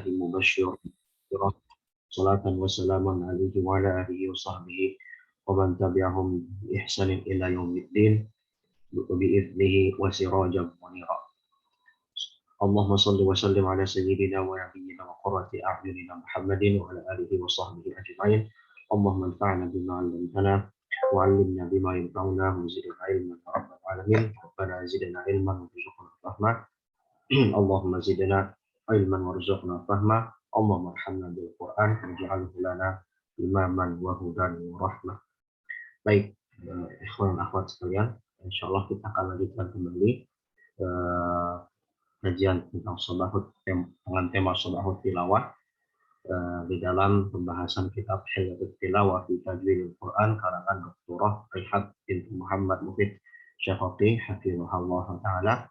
مبشرا صلاة وسلاما عليه وعلى آله وصحبه ومن تبعهم بإحسان إلى يوم الدين بإذنه وسراجا منيرا. اللهم صل وسلم على سيدنا ونبينا وقرة أعيننا محمد وعلى آله وصحبه أجمعين. اللهم انفعنا بما علمتنا وعلمنا بما ينفعنا وزدنا علما يا رب العالمين. ربنا زدنا علما وارزقنا فهما. اللهم زدنا علما وارزقنا فهما. اللهم ارحمنا بالقرآن واجعله لنا إماما وهدى ورحمة. Baik, ikhwan dan akhwat sekalian, insyaallah kita akan lanjutkan kembali kajian tentang sobahut dengan tema sobahut tilawah di dalam pembahasan kitab Hilyatul Tilawah fi Tajwidil Quran karangan Dr. Raihat binti Muhammad Mufid Syafaqi hafizahullah taala.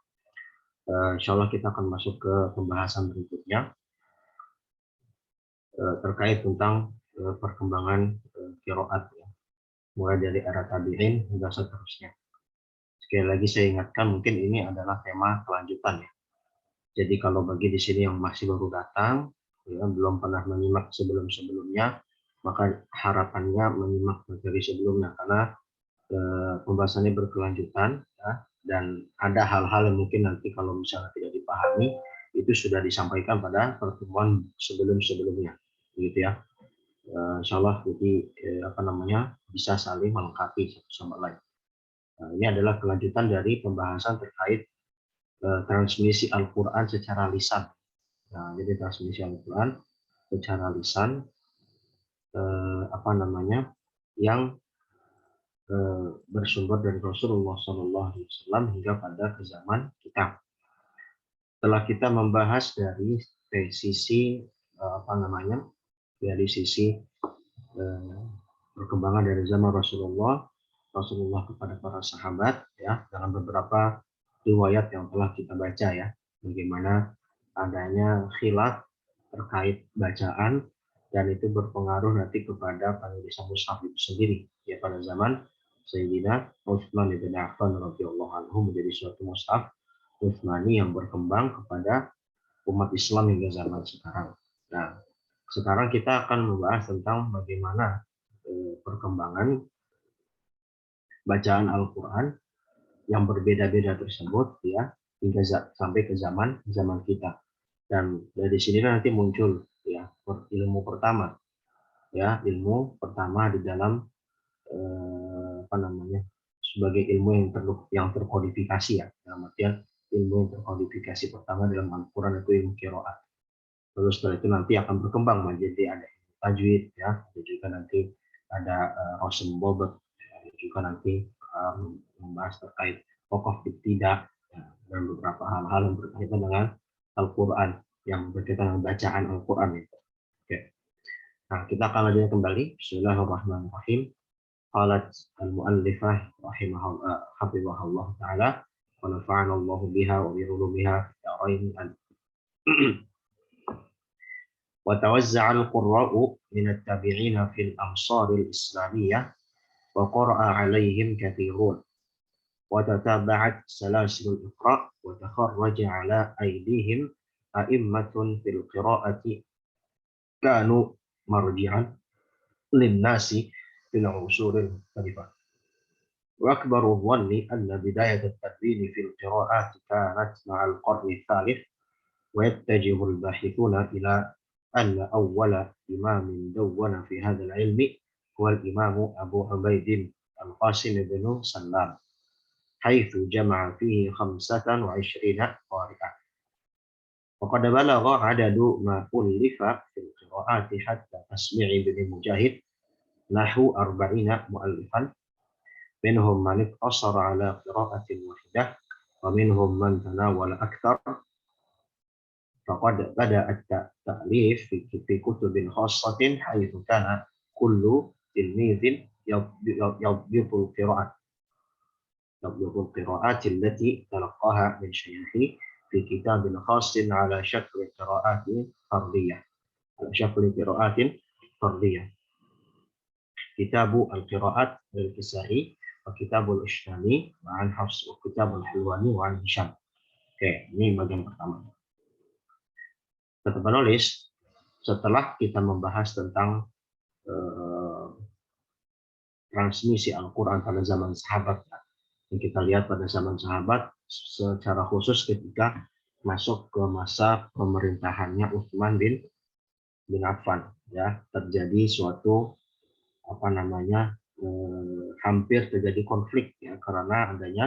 Insyaallah kita akan masuk ke pembahasan berikutnya terkait tentang perkembangan qiraat ya, mulai dari era tabi'in hingga seterusnya. Sekali lagi saya ingatkan, mungkin ini adalah tema kelanjutan ya. Jadi kalau bagi di sini yang masih baru datang, ya, belum pernah menyimak sebelum-sebelumnya, maka harapannya menyimak materi sebelumnya karena pembahasannya berkelanjutan ya, dan ada hal-hal yang mungkin nanti kalau misalnya tidak dipahami itu sudah disampaikan pada pertemuan sebelum-sebelumnya, gitu ya. Insyaallah jadi bisa saling melengkapi satu sama lain. Nah, ini adalah kelanjutan dari pembahasan terkait transmisi Al-Quran secara lisan. Nah, jadi transmisi Al-Quran secara lisan yang bersumber dari Rasulullah SAW hingga pada zaman kita. Setelah kita membahas dari sisi perkembangan dari zaman Rasulullah kepada para sahabat ya, dengan beberapa riwayat yang telah kita baca ya, bagaimana adanya khilaf terkait bacaan dan itu berpengaruh nanti kepada penulisan mushaf itu sendiri ya, pada zaman Sayyidina Utsman bin Affan radhiyallahu anhu menjadi suatu mushaf Utsmani yang berkembang kepada umat Islam hingga zaman sekarang. Nah, sekarang kita akan membahas tentang bagaimana perkembangan bacaan Al-Quran yang berbeda-beda tersebut ya hingga sampai ke zaman kita. Dan dari sini nanti muncul ya ilmu pertama di dalam sebagai ilmu yang terkodifikasi ya, dalam artian ilmu yang terkodifikasi pertama dalam Al-Quran itu ilmu qiraat. Terus setelah itu nanti akan berkembang menjadi ada ilmu tajwid ya, ada juga nanti ada Rasul Bobot, ada juga nanti membahas terkait pokok ibtidah ya, dan beberapa hal-hal yang berkaitan dengan Al-Quran, yang berkaitan dengan bacaan Al-Quran itu. Oke. Nah, kita akan lanjutkan kembali. Bismillahirrahmanirrahim. Qalat al-mu'allifah hafizahullah ta'ala wa nafa'ana Allah biha wa bi ulumiha darain. Wa tawazza'a al-qurra'u min at-tabi'in fil amsar al-islamiyah wa qara'a 'alaihim katsirun. Wa tatabba'at salasil al-iqra' wa takharraja 'ala aydihim a'immatun fil qira'ati kanu marji'an lin-nasi fil 'usur al-mukhtalifa. وأكبر الظن أن بداية التدوين في القراءات كانت مع القرن الثالث، ويتجه الباحثون إلى أن أول إمام دون في هذا العلم هو الإمام أبو عبيد القاسم بن سلام، حيث جمع فيه 25 قارئا. وقد بلغ عدد ما ألف في القراءات حتى تسميع بن مجاهد نحو 40 مؤلفا، منهم من اقتصر على قراءة واحدة ومنهم من تناول أكثر. فقد بدأ التأليف في كتب خاصة حيث كان كل تلميذ يضبط القراءات التي تلقاها من شيخه في كتاب خاص على شكل قراءات فردية. كتاب القراءات للكسائي وكتاب الإشتامي وعن حفص وكتاب الحلواني وعن هشام. Oke, ini bagian pertama. Kata penulis, setelah kita membahas tentang eh, transmisi Al-Quran pada zaman sahabat, yang kita lihat pada zaman sahabat secara khusus ketika masuk ke masa pemerintahannya Utsman bin Affan, ya, terjadi suatu apa namanya hampir terjadi konflik, ya, karena adanya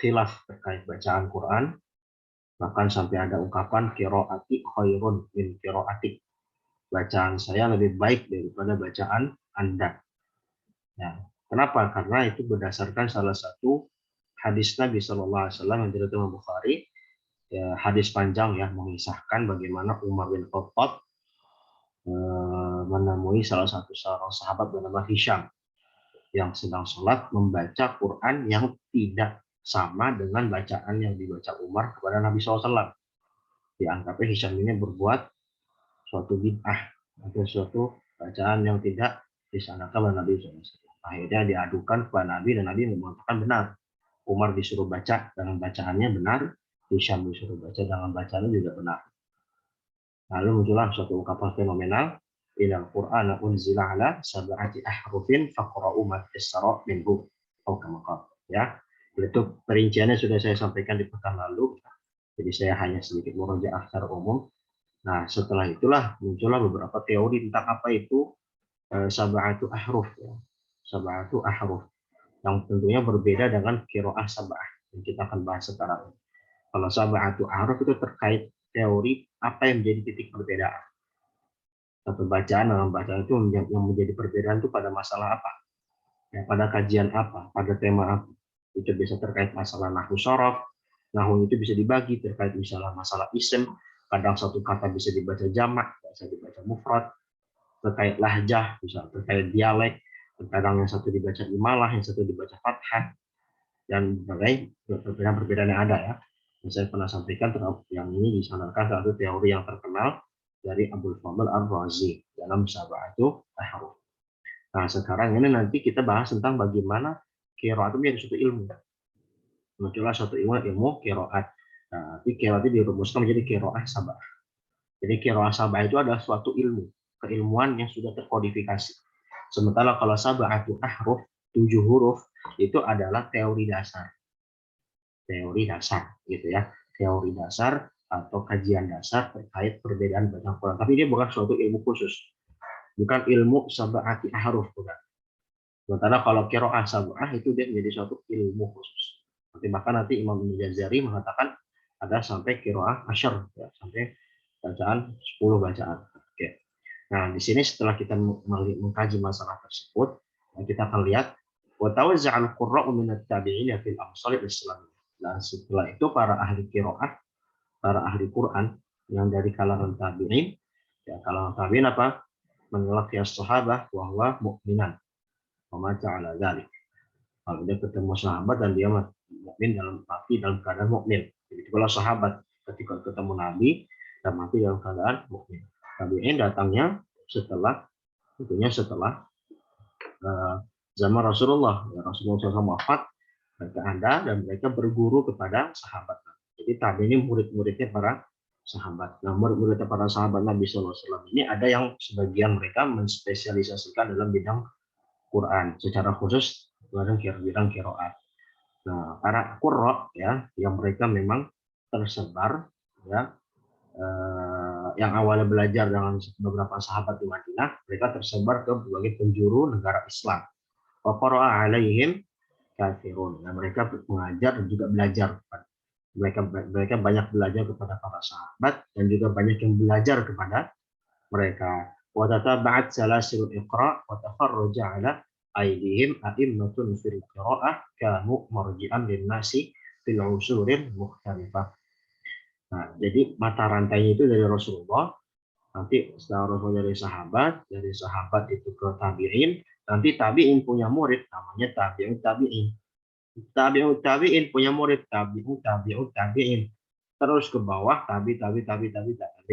khilaf terkait bacaan Quran, bahkan sampai ada ungkapan qiraati khairun min qiraati, bacaan saya lebih baik daripada bacaan Anda. Ya, kenapa? Karena itu berdasarkan salah satu hadis Nabi Shallallahu Alaihi Wasallam yang diriwayatkan Imam Bukhari, ya, hadis panjang ya, mengisahkan bagaimana Umar bin Khattab menemui salah satu seorang sahabat bernama Hisham yang sedang sholat membaca Quran yang tidak sama dengan bacaan yang dibaca Umar kepada Nabi SAW. Dianggapnya Hisham ini berbuat suatu bid'ah atau suatu bacaan yang tidak disanakan oleh Nabi SAW. Akhirnya diadukan kepada Nabi dan Nabi mengatakan benar. Umar disuruh baca dengan bacaannya benar, Hisham disuruh baca dengan bacaannya juga benar. Lalu muncullah suatu ungkapan fenomenal, ilal Qur'ana unzila ala sab'ati ahrufin faqra'u ma tayassara minhu. Ya. Itu perinciannya sudah saya sampaikan di pekan lalu. Jadi saya hanya sedikit murojaah secara umum. Nah, setelah itulah muncullah beberapa teori tentang apa itu sab'atu ahruf, ya. Sab'atu ahruf yang tentunya berbeda dengan qiraah sab'ah yang kita akan bahas sekarang. Kalau sab'atu ahruf itu terkait teori apa yang menjadi titik perbedaan. Satu bacaan dengan bacaan itu yang menjadi perbedaan itu pada masalah apa? Ya, pada kajian apa? Pada tema apa? Itu bisa terkait masalah nahwu shorof. Nahwu itu bisa dibagi terkait misalnya masalah isim. Kadang satu kata bisa dibaca jamak, bisa dibaca mufrad. Terkait lahjah, bisa terkait dialek. Kadang yang satu dibaca imalah, yang satu dibaca fathah. Dan berbagai perbedaan-perbedaan yang ada, ya. Yang saya pernah sampaikan, yang ini disandarkan satu teori yang terkenal dari Abdul Fadl Ar-Razi dalam Sab'atu Ahruf. Nah, sekarang ini nanti kita bahas tentang bagaimana qiraat itu menjadi suatu ilmu. Muncullah suatu ilmu qiraat. Nah, nanti qiraat itu dirumuskan menjadi qiraah sab'ah. Jadi qiraah sab'ah itu adalah suatu ilmu, keilmuan yang sudah terkodifikasi. Sementara kalau sab'atu ahruf, 7 huruf, itu adalah teori dasar. Teori dasar, gitu ya. Teori dasar atau kajian dasar terkait perbedaan bacaan Quran. Tapi dia bukan suatu ilmu khusus. Bukan ilmu sab'ati ahruf, bukan. Sementara kalau qiraah sab'ah itu dia menjadi suatu ilmu khusus. Nanti Imam Ibnu Jazari mengatakan ada sampai qiraah asyar, ya, sampai bacaan 10 bacaan. Oke. Nah, di sini setelah kita mengkaji masalah tersebut, kita akan lihat wa tawazza'al qurra'u min at-tabi'in fil amsal al-islamiyah. Dan setelah itu para ahli qiraah, para ahli Quran yang dari kalangan tabi'in, ya, kalangan tabi'in apa? Menolak ya sahabat bahwa mukminan. Ala dzalik. Kalau dia ketemu sahabat dan dia mukmin dalam keadaan mukmin. Begitu pula sahabat ketika ketemu Nabi dan mati dalam keadaan mukmin. Tabi'in datangnya tentunya setelah zaman Rasulullah. Ya, Rasulullah SAW wafat, mereka ada dan mereka berguru kepada sahabat. Jadi tabi'in ini murid-muridnya para sahabat. Nah, murid-muridnya para sahabat Nabi SAW ini ada yang sebagian mereka menspesialisasikan dalam bidang Quran, secara khusus bidang qiraat. Nah, para qurra, ya, yang mereka memang tersebar, ya, yang awalnya belajar dengan beberapa sahabat di Madinah, mereka tersebar ke berbagai penjuru negara Islam. Wa qara'a 'alaihim kafirun. Nah, mereka mengajar dan juga belajar. Mereka banyak belajar kepada para sahabat dan juga banyak yang belajar kepada mereka. Wa tataba'at salasil iqra wa tafarraja 'ala aidihim a'immatun fil qira'ah kanu marji'an lin-nasi fil usuril mukhtalifah. Nah, jadi mata rantainya itu dari Rasulullah, nanti setelah Rasul dari sahabat itu ke tabi'in, nanti tabi'in punya murid namanya tabi'in. Tabi'in punya murid tabi'in. Terus ke bawah tabi. Tapi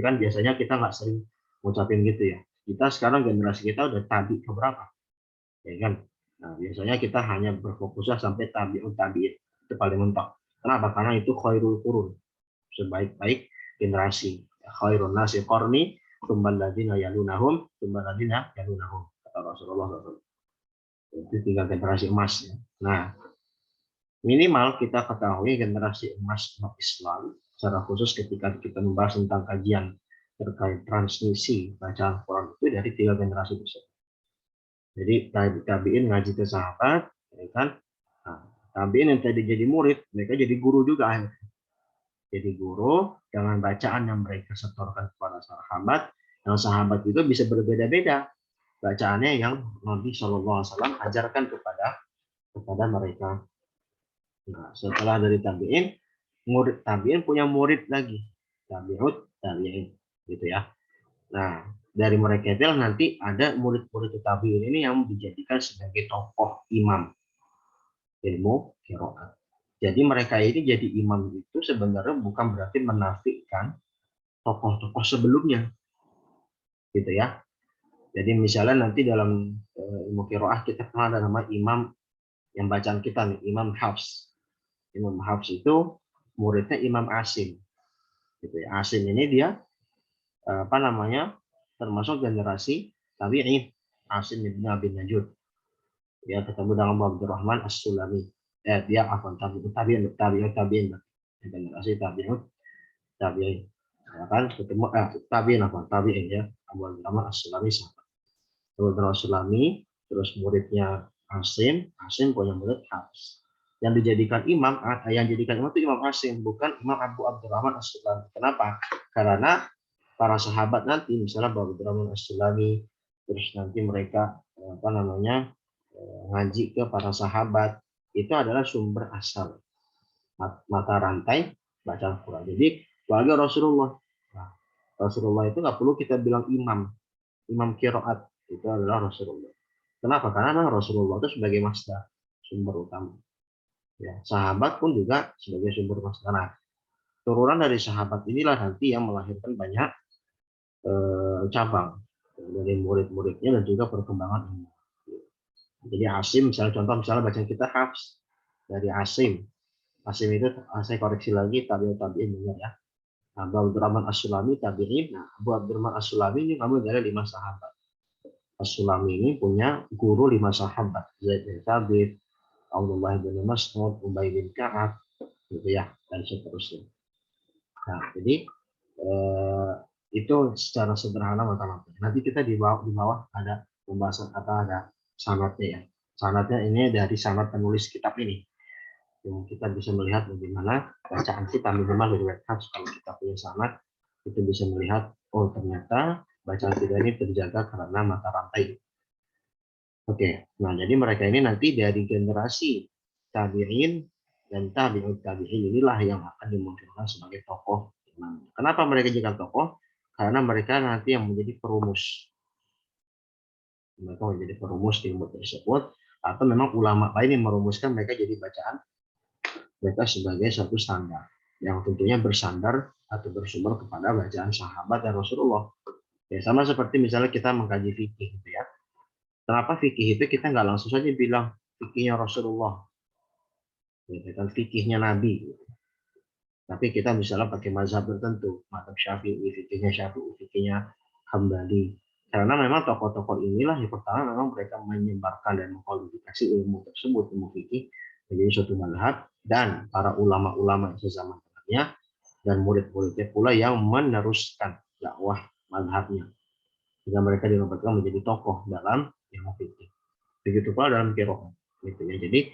kan biasanya kita nggak sering ngucapin gitu, ya. Kita sekarang generasi kita udah tabi ke berapa? Ya kan? Nah, biasanya kita hanya berfokusnya sampai tabi'in. Itu paling mentok. Kenapa? Karena itu khairul qurun, sebaik-baik generasi. Khairun nasi qarni, tsummal ladzina yalunahum, tsummal ladzina yalunahum. Kata Rasulullah SAW. Itu 3 generasi emas. Ya. Nah, minimal kita ketahui generasi emas umat Islam, secara khusus ketika kita membahas tentang kajian terkait transmisi bacaan Quran itu dari 3 generasi tersebut. Jadi tabiin ngaji ke sahabat, ya kan? Nah, tabiin yang tadi jadi murid, mereka jadi guru juga akhirnya. Jadi guru dengan bacaan yang mereka setorkan kepada sahabat, yang sahabat juga bisa berbeda-beda bacaannya yang Nabi Shallallahu Alaihi Wasallam ajarkan kepada mereka. Nah, setelah dari tabiin, murid tabiin punya murid lagi, tabiut tabiin, gitu ya. Nah, dari mereka itu nanti ada murid-murid tabiin ini yang dijadikan sebagai tokoh imam ilmu qiraat. Jadi mereka ini jadi imam itu sebenarnya bukan berarti menafikan tokoh-tokoh sebelumnya, gitu ya. Jadi misalnya nanti dalam ilmu qiraat kita kenal ada nama imam yang bacaan kita nih, Imam Hafs. Imam Hafs itu muridnya Imam Asim, gitu ya. Asim ini dia apa namanya termasuk generasi tabi'in. Asim bin Abi Najud. Dia ketemu dengan Abu Abdurrahman As-Sulami. Dia tabi'in generasi tabi'in. Ya kan ketemu tabi'in ya. Abu Abdurrahman As-Sulami sahabat. Abu Abdurrahman As-Sulami, terus muridnya Asim punya murid Hafs. Yang dijadikan imam itu Imam Asim, bukan Imam Abu Abdurrahman As-Sulami. Kenapa? Karena para sahabat nanti, misalnya Abu Abdurrahman As-Sulami, terus nanti mereka apa namanya ngaji ke para sahabat, itu adalah sumber asal mata rantai bacaan Quran. Jadi keluarga Rasulullah. Nah, Rasulullah itu nggak perlu kita bilang imam qiraat, itu adalah Rasulullah. Kenapa? Karena Rasulullah itu sebagai masdar, sumber utama. Ya, sahabat pun juga sebagai sumber masdar. Nah, turunan dari sahabat inilah nanti yang melahirkan banyak cabang dari murid-muridnya dan juga perkembangan ilmu. Jadi Asim, misalnya bacaan kita Hafs dari Asim. Asim itu saya koreksi lagi tabi'in benar ya. Abu Abdurrahman As-Sulami tabi'in. Nah, Abu Abdurrahman As-Sulami ini kami dari 5 sahabat. As-Sulami ini punya guru 5 sahabat. Zaid bin Thabit, Abdullah bin Mas'ud, Ubay bin Ka'ab, gitu ya, dan seterusnya. Nah, jadi itu secara sederhana mata-mata. Nanti kita di bawah ada pembahasan ada sanadnya ya. Sanadnya ini dari sanad penulis kitab ini. Yang kita bisa melihat bagaimana bacaan kita minimal dari website. Kalau kita punya sanad, itu bisa melihat oh ternyata bacaan kita ini terjaga karena mata rantai. Oke, nah jadi mereka ini nanti dari generasi tabi'in dan tabi'ut tabi'in inilah yang akan dimunculkan sebagai tokoh. Kenapa mereka jadi tokoh? Karena mereka nanti yang menjadi perumus. Mereka menjadi perumus ilmu tersebut, atau memang ulama lain yang merumuskan mereka jadi bacaan mereka sebagai satu standar yang tentunya bersandar atau bersumber kepada bacaan sahabat dan Rasulullah. Ya sama seperti misalnya kita mengkaji fikih gitu ya. Kenapa fikih itu kita nggak langsung saja bilang fikihnya Rasulullah, gitu kan, fikihnya Nabi. Gitu. Tapi kita misalnya pakai mazhab tertentu, mazhab Syafi'i, fikihnya Hambali. Karena memang tokoh-tokoh inilah yang pertama memang mereka menyebarkan dan mengkodifikasi ilmu tersebut, ilmu fikih menjadi suatu mazhab, dan para ulama-ulama sezaman dengannya dan murid-muridnya pula yang meneruskan dakwah mazhabnya. Sehingga mereka dinobatkan menjadi tokoh dalam ilmu fikih. Begitu pula dalam qiraat. Gitu ya. Jadi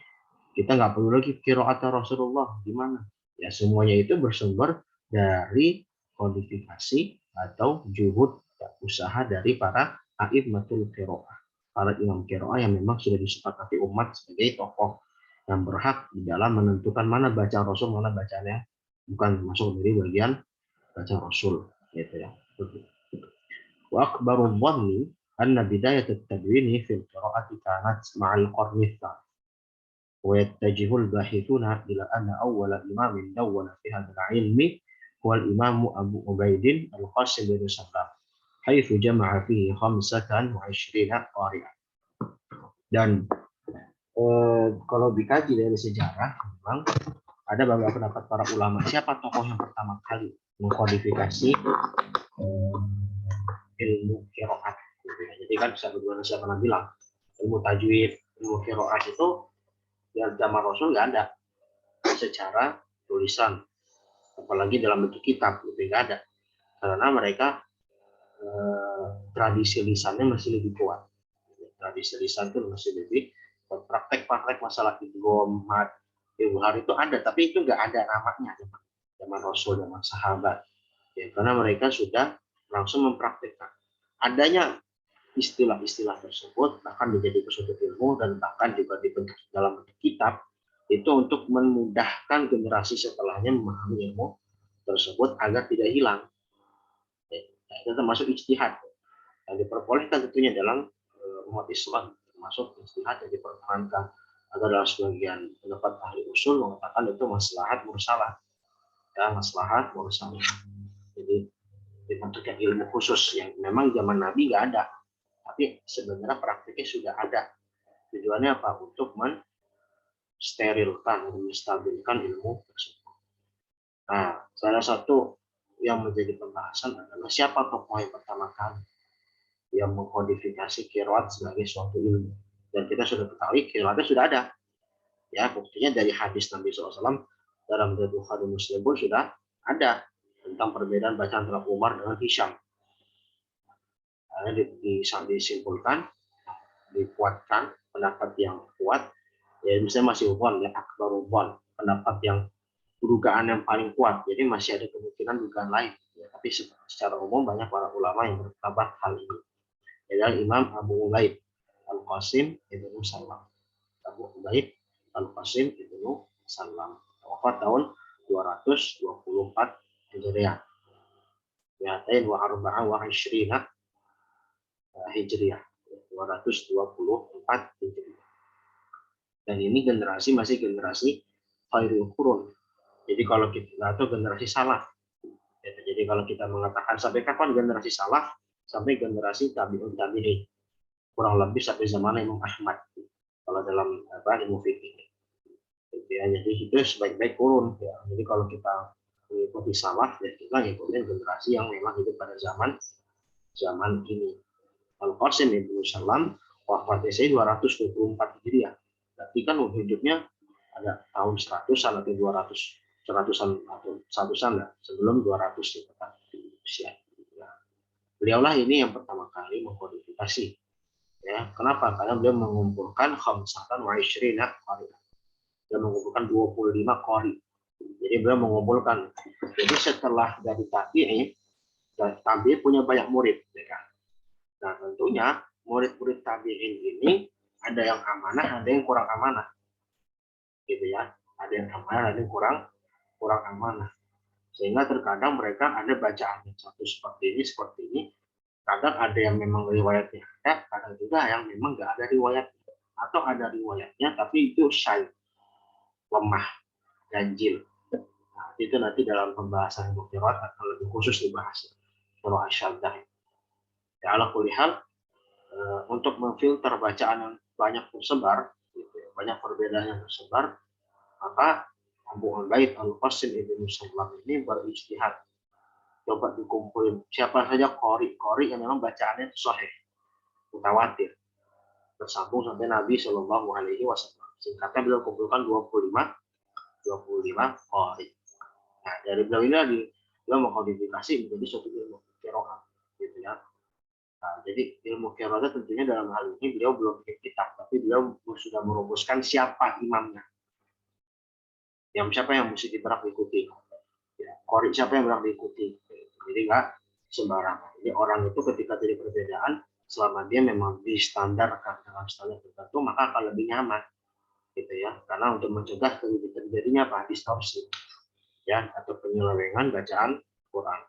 kita nggak perlu lagi qiraat Rasulullah gimana. Ya semuanya itu bersumber dari kodifikasi atau juhud usaha dari para a'immatul qiraah, para imam qiraah yang memang sudah disepakati umat sebagai tokoh yang berhak di dalam menentukan mana bacaan Rasul, mana bacaannya bukan masuk dari bagian bacaan Rasul, gitu ya. Wa akbaru dhanni anna bidayat at-tadwini fil qiraati kanat ma'al qarni tsani. ويتجه الباحثون إلى أن أول إمام دون في هذا العلم هو الإمام أبو عبيد القاسم بن سلام حيث جمع فيه 25 قارئا. Dan kalau dikaji dari sejarah, memang ada beberapa pendapat para ulama siapa tokoh yang pertama kali mengkodifikasi ilmu qiraat. Jadi kan sebagaimana saya pernah bilang, ilmu tajwid, ilmu qiraat itu di zaman Rasul nggak ada secara tulisan, apalagi dalam bentuk kitab, lebih nggak ada, karena mereka tradisi lisannya masih lebih kuat. Tradisi lisan itu masih lebih praktek-praktek masalah idgham, mad, izhar itu ada, tapi itu nggak ada namanya zaman Rasul, zaman sahabat. Ya, karena mereka sudah langsung mempraktekkan. Adanya istilah-istilah tersebut bahkan menjadi suatu ilmu dan bahkan juga dibentuk dalam bentuk kitab itu untuk memudahkan generasi setelahnya memahami ilmu tersebut agar tidak hilang. Itu termasuk ijtihad yang diperbolehkan tentunya dalam umat Islam, termasuk ijtihad yang dipertahankan. Agar dalam sebagian pendapat ahli usul mengatakan itu maslahat mursalah, ya, maslahat mursalah. Jadi dibentukkan ilmu khusus yang memang zaman Nabi nggak ada, tapi sebenarnya praktiknya sudah ada. Tujuannya apa? Untuk mensterilkan, menstabilkan ilmu tersebut. Nah, salah satu yang menjadi pembahasan adalah siapa tokoh yang pertama kali yang mengkodifikasi qiraat sebagai suatu ilmu. Dan kita sudah ketahui qiraatnya sudah ada. Ya, buktinya dari hadis Nabi SAW dalam Bukhari Muslim pun sudah ada tentang perbedaan bacaan antara Umar dengan Hisham. Disimpulkan, dikuatkan pendapat yang kuat, ya misalnya masih ubon, ya akbar ubon, pendapat yang dugaan yang paling kuat, jadi masih ada kemungkinan dugaan lain, ya, tapi secara umum banyak para ulama yang berpendapat hal ini. Adalah Imam Abu Ubaid Al-Qasim Ibnu Salam. Abu Ubaid Al-Qasim Ibnu Salam wafat tahun 224 Hijriah. Yatain wa arba'ah wa ishrina Hijriah, 224 Hijriah. Dan ini generasi masih generasi khairul qurun. Jadi kalau kita atau generasi salah. Jadi kalau kita mengatakan sampai kapan generasi salah, sampai generasi tabi'un tabi'in. Kurang lebih sampai zaman Imam Ahmad. Kalau dalam ilmu fikih. Ya, jadi itu sebaik-baik kurun. Ya. Jadi kalau kita mengikuti salah, ya kita ngikutin generasi yang memang hidup pada zaman ini. Al-Qasim Ibnu Salam wafatnya 224 Hijriah. Berarti kan hidupnya ada tahun 100-an atau 100-an atau 100-an sebelum 200 di usia. Ya. Beliaulah ini yang pertama kali mengkodifikasi. Ya, kenapa? Karena beliau mengumpulkan khamsatan wa ishrina qari. Dia mengumpulkan 25 qari. Jadi beliau mengumpulkan. Jadi setelah dari tabi'in punya banyak murid, ya kan? Nah, tentunya murid-murid tabi'in ini ada yang amanah, ada yang kurang amanah. Gitu ya. Ada yang amanah, ada yang kurang amanah. Sehingga terkadang mereka ada bacaan yang satu seperti ini. Kadang ada yang memang riwayatnya ada, kadang juga yang memang nggak ada riwayat. Atau ada riwayatnya, tapi itu syai, lemah, ganjil. Nah, itu nanti dalam pembahasan ilmu qiraat akan lebih khusus dibahas. Kalau asyaddah. Ya, ala kulli hal, untuk memfilter bacaan yang banyak tersebar, gitu ya, banyak perbedaan yang tersebar, maka Abu Ubaid Al-Qasim Ibnu Salam ini berijtihad. Coba dikumpulin siapa saja qori yang memang bacaannya sahih, mutawatir, bersambung sampai Nabi Shallallahu Alaihi Wasallam. Singkatnya beliau kumpulkan 25 qori. Nah, dari beliau ini beliau mengkodifikasi menjadi suatu ilmu qiraat, gitu ya. Nah, jadi ilmu qiraat tentunya dalam hal ini beliau belum bikin kitab, tapi beliau sudah merumuskan siapa imamnya, siapa yang mesti diikuti, ya, qori siapa yang berhak diikuti. Jadi nggak sembarangan. Jadi orang itu ketika terjadi perbedaan, selama dia memang distandarkan dalam standar tertentu, maka akan lebih nyaman, gitu ya. Karena untuk mencegah terjadinya apa? Distorsi, ya, atau penyelewengan bacaan Quran.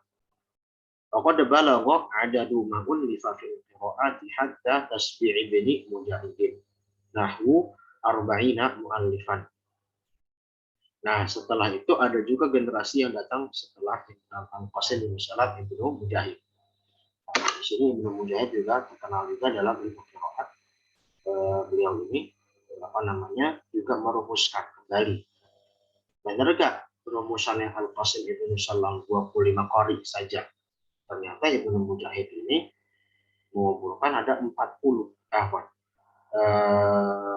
Faqad balagha adadu ma ullifa fil qiraati hatta tasbi'i bani mujahidin nahwu arba'ina mu'allifan. Nah, setelah itu ada juga generasi yang datang setelah Al-Qasim bin Salam Ibnu Mujahid. Di sini Ibnu Mujahid juga terkenal juga dalam ilmu qiraat. Beliau ini juga merumuskan kembali. Benar gak rumusannya Al-Qasim Ibnu Salam 25 qari saja. Ternyata Ibnu Mujahid ini mengumpulkan ada 40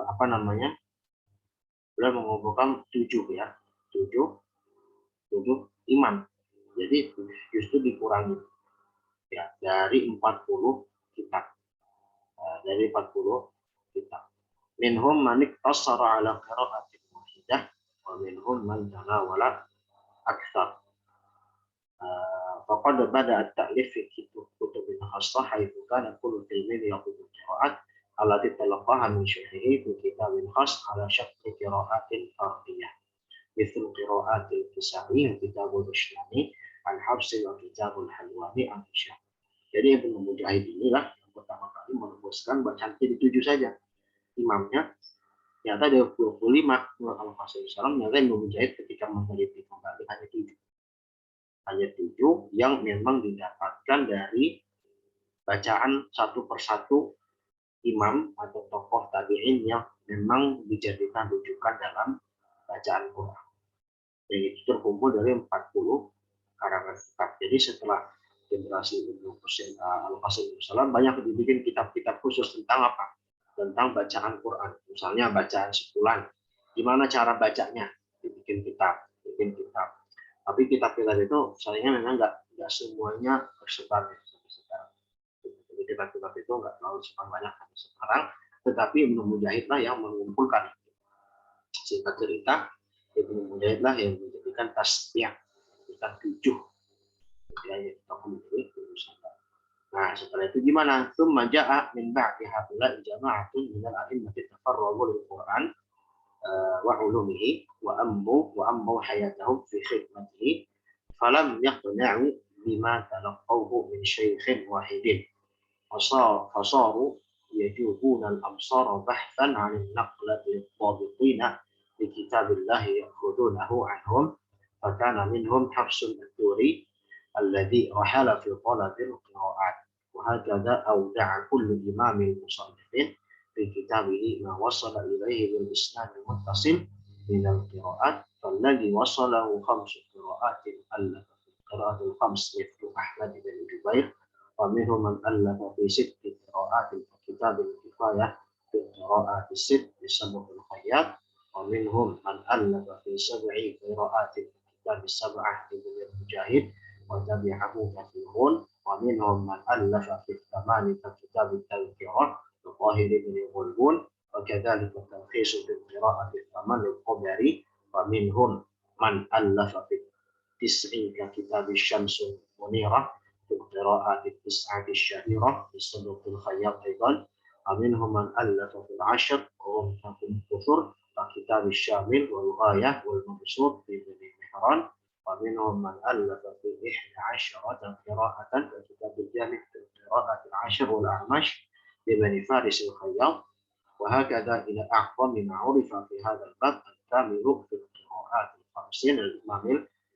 apa namanya? Beliau mengumpulkan 7 ya. 7 imam. Jadi justru dikurangi ya dari 40 kitab. Dari 40 kitab. Minhum man iqtasara ala qira'atin wahidah wa minhum man tanawala aktsar. فقد بدأ التأليف في كتب خاصة حيث كان كل تلميذ يأخذ القراءات التي تلقاها من شيخه في كتاب خاص على شكل قراءات فردية مثل قراءات الكسائي وكتاب الرشداني عن حفص وكتاب الحلواني عن هشام. Jadi Ibnu Mujahid inilah yang pertama kali merumuskan bacaan jadi 7 saja. Imamnya ternyata ada 25 menurut Al-Qasim Salam, ternyata Ibnu Mujahid ketika meneliti kembali hanya 7 yang memang didapatkan dari bacaan satu persatu imam atau tokoh tabi'in yang memang dijadikan rujukan dalam bacaan Quran. Jadi itu terkumpul dari 40 karangan kitab. Jadi setelah generasi Ibnu Al-Qasim Salam banyak dibikin kitab-kitab khusus tentang apa? Tentang bacaan Quran. Misalnya bacaan sebulan. Gimana cara bacanya? Bikin kitab. Tapi kitab-kitab itu sayangnya memang nggak semuanya tersebar sampai sekarang. Jadi kitab-kitab itu nggak terlalu banyak sampai sekarang, tetapi Ibnu Mujahid lah yang mengumpulkan. Singkat cerita, Ibnu Mujahid lah yang menjadikan tasbih, menjadikan 7. Nah, setelah itu gimana? Tsumma ja'a min ba'di haula jama'atun min al-a'immati tafarraghu lil Qur'an wa 'ulumihi wa ammu hayatahum fi khidmatihi falam yaqna'u bima talaqawhu min syaikhin wahidin fasaru yajubuna al-amsara bahthan 'an an-naqlati lil-dhabitina bi kitabillahi ya'khudunahu 'anhum fakana minhum Hafsun ad-Duri alladhi rahala fi talabil qira'at wa hakadha awda'a kullu imamin musannifin في كتابه ما وصل إليه بالإسناد المتصل من القراءات فالذي وصله 5 قراءات ألف في القراءات الخمس مثل أحمد بن جبير ومنهم من ألف في 6 قراءات كتاب الكفاية في القراءات الست لسبب الخياط ومنهم من ألف في 7 قراءات كتاب السبعة لابن المجاهد وتبعه كثيرون ومنهم من ألف في 8 كتاب التذكرة الظاهر بن غلبون وكذلك التلخيص في القراءة الثمن القبري ومنهم من ألف في 9 ككتاب الشمس المنيرة في القراءات التسعة الشهيرة للصدوق الخياط أيضا ومنهم من ألف في 10 وهم الكثر ككتاب الشامل والغاية والمبسوط في ابن مهران ومنهم من ألف في 11 قراءة ككتاب الجامع في القراءات العشر والأعمش لبني فارس الخياط وهكذا إلى أعظم ما عرف في هذا الباب الكامل في القراءات الخمسين الإمام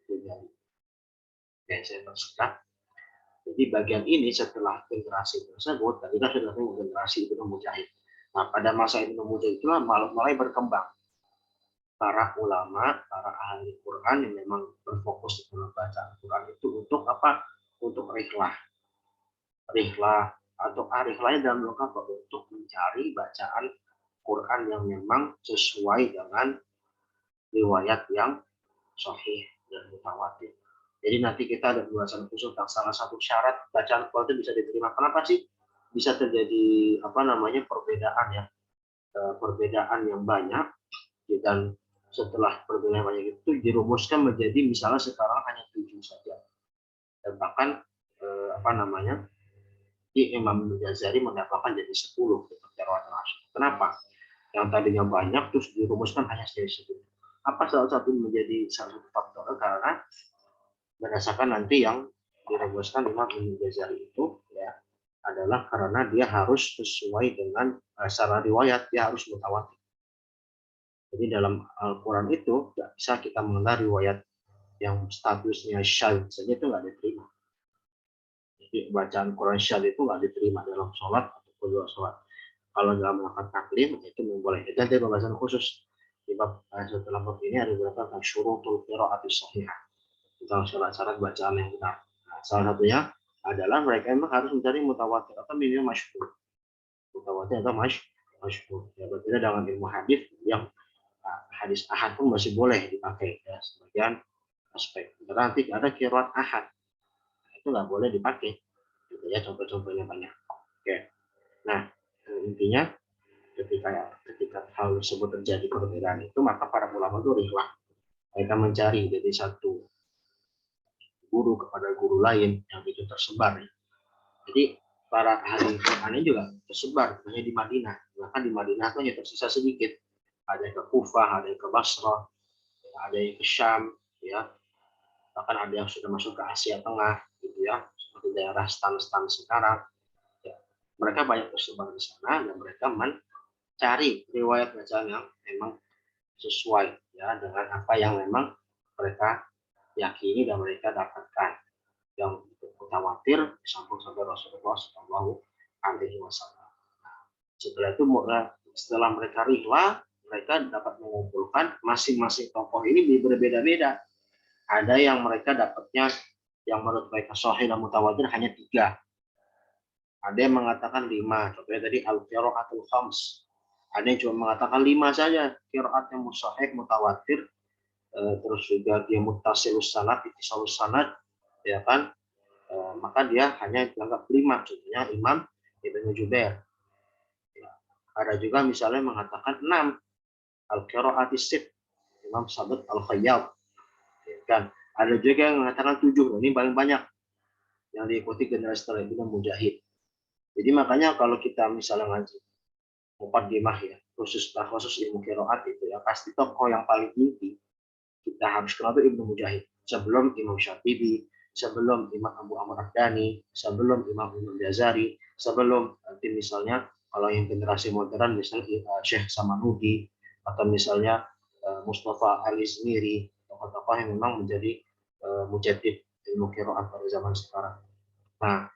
البخاري. Jadi bagian ini setelah generasi tersebut, tadi kan sudah generasi Ibnu Mujahid. Nah, pada masa Ibnu Mujahid itulah mulai berkembang para ulama, para ahli Quran yang memang berfokus dalam bacaan Quran itu untuk apa? Untuk rihlah atau arif lain dalam rangka untuk mencari bacaan Quran yang memang sesuai dengan riwayat yang sahih dan mutawatir. Jadi nanti kita ada pembahasan khusus tentang salah satu syarat bacaan Quran itu bisa diterima. Kenapa sih bisa terjadi perbedaan yang banyak dan setelah perbedaan banyak itu dirumuskan menjadi misalnya sekarang hanya 7 saja dan bahkan Imam Ghazali mendapatkan jadi 10 Kenapa? Yang tadinya banyak terus dirumuskan hanya jadi 10. Apa salah satu faktor? Karena berdasarkan nanti yang dirumuskan Imam Ghazali itu ya adalah karena dia harus sesuai dengan secara riwayat, dia harus mutawatir. Jadi dalam Al-Quran itu tidak bisa kita mengenal riwayat yang statusnya syadz saja itu nggak diterima. Bacaan Quran syadz itu nggak diterima dalam sholat ataupun luar sholat. Kalau dalam melakukan taklim itu boleh. Itu ada pembahasan khusus. Di bab setelah bab ini ada beberapa tentang syurutul qiraati shahihah, tentang syarat-syarat bacaan yang benar. Nah, salah satunya adalah mereka memang harus mencari mutawatir atau minimal masyhur. Mutawatir atau masyhur. Ya, berbeda dengan ilmu hadis yang hadis ahad pun masih boleh dipakai ya sebagian aspek. Nanti ada qiraat ahad, itu nggak boleh dipakai. Gitu ya, contoh-contohnya banyak. Oke. Nah, intinya ketika ketika hal tersebut terjadi perbedaan itu, maka para ulama itu rihlah. Mereka mencari dari satu guru kepada guru lain yang itu tersebar. Jadi para ahli Quran ini juga tersebar hanya di Madinah. Bahkan di Madinah itu hanya tersisa sedikit. Ada yang ke Kufah, ada yang ke Basrah, ada yang ke Syam, ya. Bahkan ada yang sudah masuk ke Asia Tengah, gitu ya, seperti daerah stan-stan sekarang. Ya. Mereka banyak tersebar di sana dan mereka mencari riwayat bacaan yang memang sesuai ya dengan apa yang memang mereka yakini dan mereka dapatkan, yang mutawatir disambung sampai Rasulullah Shallallahu Alaihi Wasallam. Setelah itu setelah mereka rihlah, mereka dapat mengumpulkan masing-masing tokoh ini berbeda-beda. Ada yang mereka dapatnya yang menurut mereka sahih dan mutawatir hanya 3. Ada yang mengatakan 5. Contohnya tadi al-qiraatul khams. Ada yang cuma mengatakan 5 saja. Qiraat yang sahih mutawatir, terus juga dia muttasilus sanad, ittisalus sanad, ya kan? Maka dia hanya dianggap 5. Contohnya Imam Ibnu Jubair. Ya. Ada juga misalnya mengatakan 6. Al-qiraatis sit, Imam Sabit al-Khayyab. Ya kan? Ada juga yang mengatakan 7. Ini paling banyak yang diikuti generasi setelah Ibnu Mujahid. Jadi makanya kalau kita misalnya ngaji muqaddimah ya, khusus ilmu qiraat itu ya, pasti tokoh yang paling inti kita harus kenal itu Ibnu Mujahid. Sebelum Imam Syafi'i, sebelum Imam Abu Amr Ad-Dani, sebelum Imam Ibnu Jazari, sebelum nanti misalnya kalau yang generasi modern misalnya Syekh Samanudi atau misalnya Mustafa Al-Izmiri, tokoh-tokoh yang memang menjadi mujaddid ilmu qiraat pada zaman sekarang. Nah,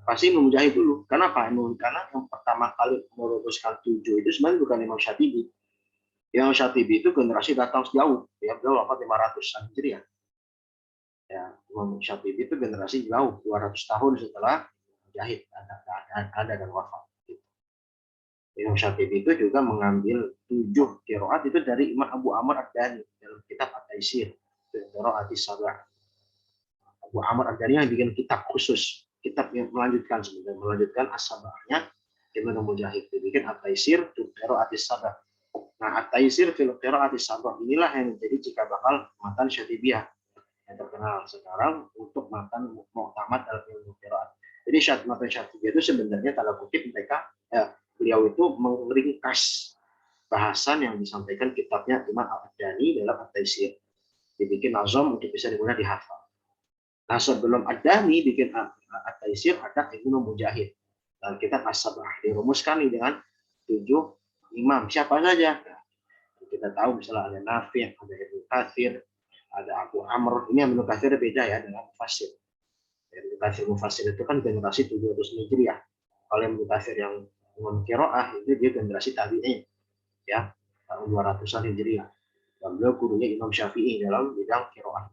pasti Imam Mujahid dulu. Kenapa? Karena yang pertama kali merumuskan 7 itu sebenarnya bukan Imam Syatibi. Imam Syatibi itu generasi datang jauh. Ya, beliau wafat 500-an Hijriah. Ya, Imam Syatibi itu generasi jauh, 200 tahun setelah Mujahid ada dan wafat. Imam Syatibi itu juga mengambil 7 qiraat itu dari Imam Abu Amr Ad-Dani dalam kitab At-Taisir, Qiraat As-Sab'ah. Abu Amr Ad-Dani yang bikin kitab khusus, kitab yang melanjutkan sebenarnya, melanjutkan as-sabahnya Ibnu Mujahid, dibikin At-Taisir fil Qiraatis Sabah. Nah, At-Taisir fil Qiraatis Sabah inilah yang menjadi cikal bakal matan Syatibiyah yang terkenal sekarang untuk matan muktamad dalam ilmu qiraat. Jadi matan Syatibiyah itu sebenarnya tanda kutip mereka beliau itu meringkas bahasan yang disampaikan kitabnya Imam Ad-Dani dalam At-Taisir. Dibikin nazam untuk bisa dimulai dihafal. Nah, sebelum Ad-Dani bikin At-Taisir ada Ibnu Mujahid. Dan kita as-sab'ah dirumuskan dengan 7 imam. Siapa saja? Nah, kita tahu misalnya ada Nafi', ada Ibnu Katsir, ada Abu Amr. Ini Ibnu Katsir beda ya dengan Mufassir. Ibnu Katsir Mufassir itu kan generasi 700 Hijriah. Kalau Ibnu Katsir yang Imam Qiraah itu dia generasi tabi'in. Ya, tahun 200-an Hijriah. Dan beliau gurunya Imam Syafi'i dalam bidang Qiraah.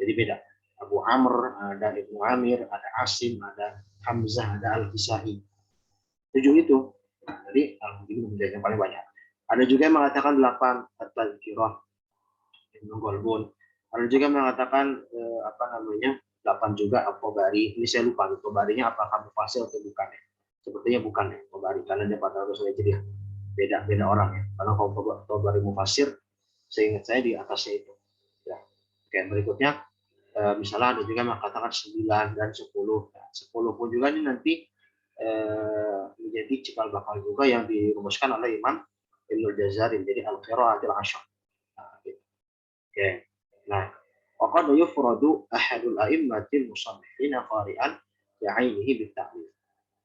Jadi beda. Abu Amr, ada Ibnu Amir, ada Asim, ada Hamzah, ada Al-Kisai. 7 itu. Nah, jadi Alhamdulillah yang paling banyak. Ada juga yang mengatakan 8 At-Tadhkirah, Ibnu Golbun. Ada juga yang mengatakan 8 juga At-Tabari. Ini saya lupa, Tabarinya apakah mufassir atau bukan ya. Sepertinya bukan ya, Tabari, karena dia 400 Hijriah. Beda orang ya. Karena kalau Tabari mufassir, seingat saya di atasnya itu. Ya. Oke, berikutnya misalnya ada juga mengatakan 9 dan 10. Nah, 10 pun juga ini nanti menjadi cikal bakal juga yang dirumuskan oleh Imam Ibnu Jazari, jadi Al-Qiraatil Asyar. Nah, gitu. Oke. Nah, waqad yufradu ahadul a'immatil musannifina qari'an bi'ainihi bit-ta'wil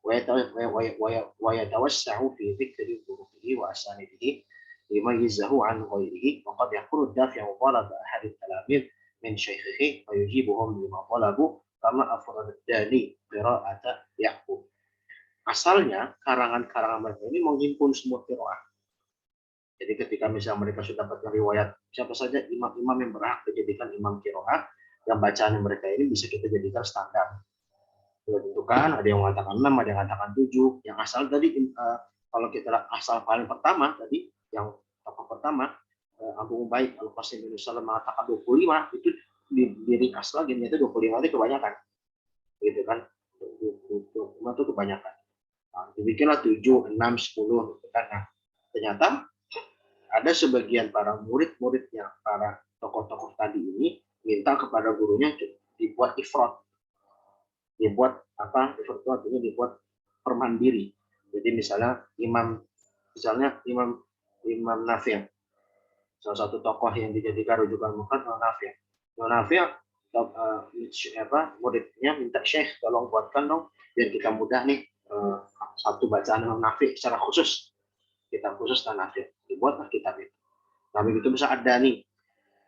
wa yatawassa'u fi dzikri turuqihi wa asanidihi limayyizahu an ghairihi wa qad yakunu dafi'u talab ahadit talamid min syaikhihi wa yujibuhum lima talabu kama afradani qira'ata Ya'qub. Asalnya karangan-karangan mereka ini menghimpun semua qiraat. Jadi ketika misalnya mereka sudah dapat riwayat siapa saja imam-imam yang berhak dijadikan imam qiraat, dan bacaan mereka ini bisa kita jadikan standar. Sudah tentukan, ada yang mengatakan 6, ada yang mengatakan 7. Yang asal tadi kalau kita asal paling pertama tadi, yang tokoh pertama Abu Ubaid Al-Qasim bin Salam mengatakan 25, itu di ringkas lagi, itu 25 itu kebanyakan. Gitu kan. 25 itu kebanyakan. Nah, dibikinlah 7, 6, 10 gitu kan. Nah, ternyata ada sebagian para murid-muridnya, para tokoh-tokoh tadi ini minta kepada gurunya dibuat ifrad, dibuat apa? Ifrad itu artinya dibuat permandiri. Jadi misalnya Imam Nafi', salah satu tokoh yang dijadikan rujukan bukan Nafi'. Nafi' muridnya minta Syekh tolong buatkan dong biar kita mudah nih satu bacaan Imam Nafi' secara khusus, kitab khusus Nafi', dibuatlah kitab itu. Nah begitu bisa ada nih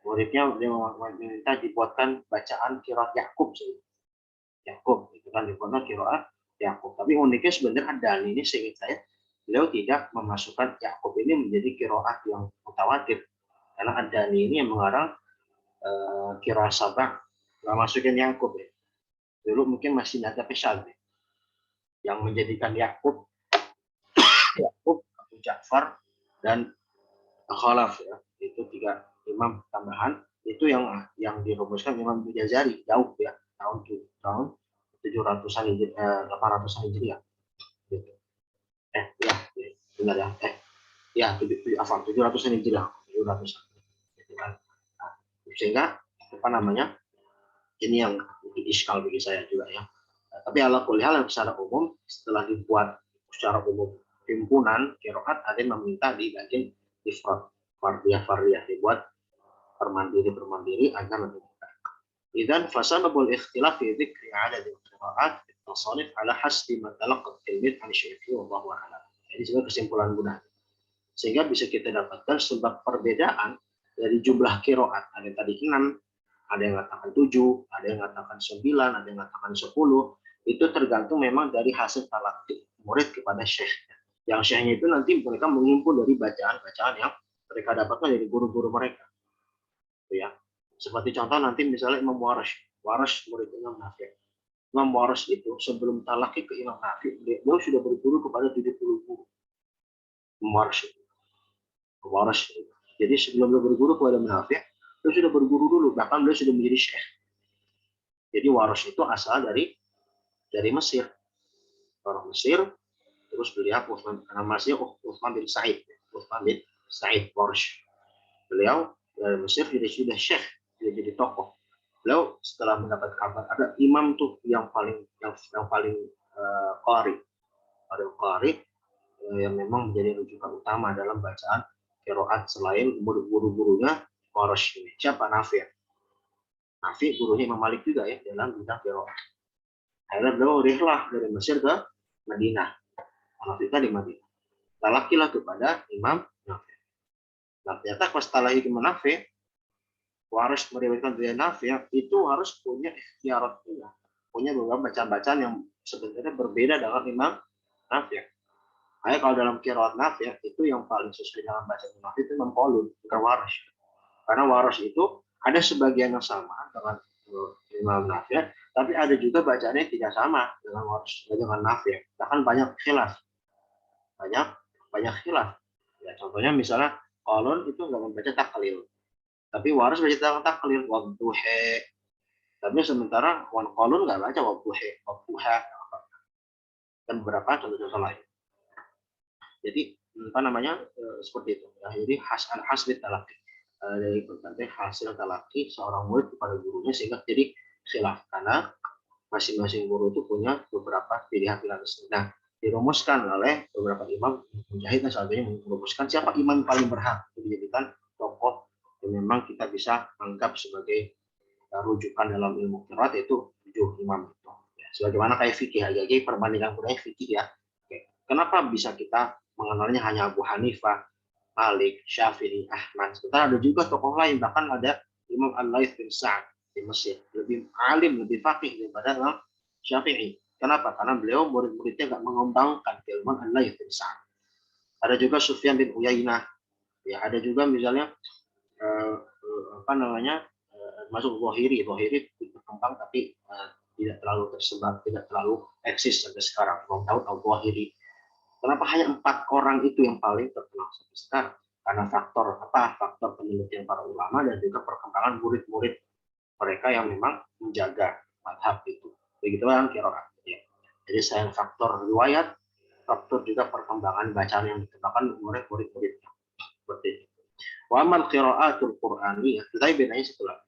muridnya meminta dibuatkan bacaan qiraat Yakub sih. Yakub itu kan dibuatkan qiraat Yakub. Tapi uniknya sebenarnya ada ini seingat saya beliau tidak memasukkan Yakub ini menjadi qiraat yang mutawatir, karena ada ini yang mengarang qiraat Sabah nggak masukin Yakub ya. Dulu mungkin masih ada pesal ya, yang menjadikan Yakub Abu Ja'far dan Khalaf ya, itu 3 imam tambahan itu yang dirumuskan Imam Jazari jauh ya, tahun 700-an Hijriah, 800-an Hijriah gitu. Ya benar ya, ya 700-an Hijriah, 700-an gitu kan. Nah, sehingga apa namanya, ini yang iskal bagi saya juga ya. Tapi ala kulli hal secara umum setelah dibuat secara umum himpunan qiraat, ada yang meminta dibagi ifrad, fardiyah dibuat permandiri agar lebih mudah. Idzan fasababul ikhtilaf fi dzikri adad al-qira'at at-tasanif ala hasbi ma talaqqa al-tilmid an syaikhih wallahu a'lam. Jadi sebagai kesimpulan mudah. Sehingga bisa kita dapatkan sebab perbedaan dari jumlah qiraat. Ada yang tadi 6, ada yang mengatakan 7, ada yang mengatakan 9, ada yang mengatakan 10. Itu tergantung memang dari hasil talaqi murid kepada syekh. Yang syekhnya itu nanti mereka mengumpul dari bacaan-bacaan yang mereka dapatkan dari guru-guru mereka. Ya. Seperti contoh nanti misalnya Imam Warash murid Imam Nafi'. Imam Warash itu sebelum talaqi ke Imam Nafi', beliau sudah berguru kepada 70 guru. Imam Warash. Jadi sebelum beliau berguru kepada Imam Nafi', beliau sudah berguru dulu, bahkan beliau sudah menjadi syekh. Jadi Warash itu asal dari Mesir. Orang Mesir, terus beliau namanya Uthman bin Sa'id. Uthman bin Sa'id Warash. Beliau dari Mesir sudah syekh, jadi tokoh. Beliau setelah mendapat kabar ada imam tuh yang paling qari, yang memang menjadi rujukan utama dalam bacaan qiraat selain guru-gurunya Quraisy ini. Siapa? Nafi'. Nafi' gurunya Imam Malik juga ya dalam bidang qiraat. Akhirnya beliau rihlah dari Mesir ke Madinah. Nafi' di Madinah. Talakilah kepada Imam Nafi'. Nah, ternyata pas talahi ke Nafi', Waris meriwayatkan dari Nafi' itu harus punya ikhtiarat punya beberapa bacaan-bacaan yang sebenarnya berbeda dengan Imam Nafi'. Kayak kalau dalam qiraat Nafi' itu yang paling sesuai dengan bacaan Nafi' itu Imam Qalun, bukan Waris. Karena Waris itu ada sebagian yang sama dengan Imam Nafi', tapi ada juga bacaannya tidak sama dengan Waris, dengan Nafi'. Bahkan banyak khilaf. Banyak khilaf. Ya, contohnya misalnya Qalun itu nggak membaca taklil. Tapi Waris baca taklil wadduha. Tapi sementara Wan Qalun nggak baca wadduha. Dan beberapa contoh-contoh lain. Jadi apa namanya seperti itu. Ya, jadi hasil talaqi dari berbagai hasil talaqi seorang murid kepada gurunya sehingga jadi khilaf karena masing-masing guru itu punya beberapa pilihan-pilihan. Nah, dirumuskan oleh beberapa imam Mujahid dan satunya merumuskan siapa imam paling berhak dijadikan tokoh yang memang kita bisa anggap sebagai rujukan dalam ilmu qiraat, yaitu 7 imam itu. Ya, sebagaimana kayak fikih aja, jadi perbandingan budaya fikih ya. Oke. Kenapa bisa kita mengenalnya hanya Abu Hanifah, Malik, Syafi'i, Ahmad. Sementara ada juga tokoh lain, bahkan ada Imam Al-Laits bin Sa'ad di Mesir, lebih alim, lebih faqih daripada Imam Syafi'i. Kenapa? Karena beliau murid-muridnya nggak mengembangkan keilmuan Al-Laits bin Sa'ad. Ada juga Sufyan bin Uyainah, Ya ada juga misalnya apa namanya masuk zahiri berkembang tapi tidak terlalu tersebar, tidak terlalu eksis sampai sekarang. Imam Daud al-Zahiri. Kenapa hanya 4 orang itu yang paling terkenal sampai sekarang? Karena faktor apa? Faktor penelitian para ulama dan juga perkembangan murid-murid mereka yang memang menjaga madhab itu. Begitu kan qiraat. Ya. Jadi selain faktor riwayat, faktor juga perkembangan bacaan yang dikembangkan oleh murid-muridnya. Seperti itu. Wa amal qiraatul Qur'aniyah, tetapi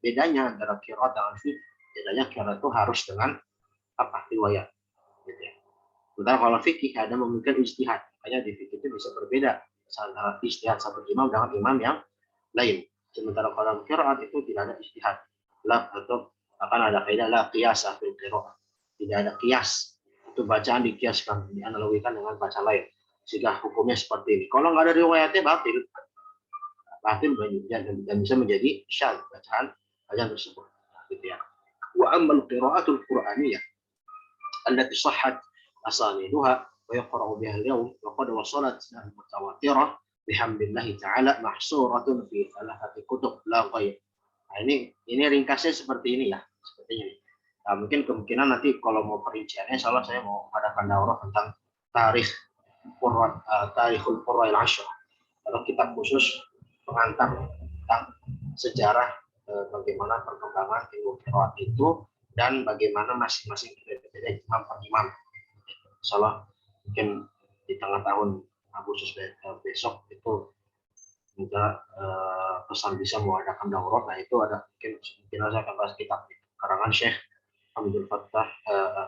bedanya antara qiraat dan fiqh, bedanya qiraat itu harus dengan apa? Riwayat. Gitu ya. Sementara kalau fikih ada memiliki ijtihad, makanya di fikih itu bisa berbeda antara ijtihad satu imam dengan imam yang lain. Sementara kalau qiraat itu tidak ada ijtihad. La atau akan ada kaidah la qiyas fil qiraat. Tidak ada qiyas. Itu bacaan dikiaskan, dianalogikan dengan bacaan lain. Sehingga hukumnya seperti ini. Kalau nggak ada riwayatnya batil. Batil dan bisa menjadi syadz bacaan tersebut. Gitu ya. Wa ammal qiraatul Qur'aniyah allati sahhat asaniduha wa yaqra'u biha al-yawm wa qad wasalat mutawatirah bihamdillahi ta'ala mahsuratun fi thalathati kutub la ghair. Nah, ini ringkasnya seperti ini ya, seperti ini. Nah, mungkin kemungkinan nanti kalau mau perinciannya, salah saya mau adakan daurah tentang tarikhul Qurra al-Ashr. Kalau kitab khusus pengantar tentang sejarah bagaimana perkembangan ilmu qiraat itu dan bagaimana masing-masing berbeda imam per imam. Salah mungkin di tengah tahun Agustus besok itu juga pesan bisa mengadakan daurah. Nah itu ada mungkin saya akan bahas kitab karangan Syekh Abdul Fattah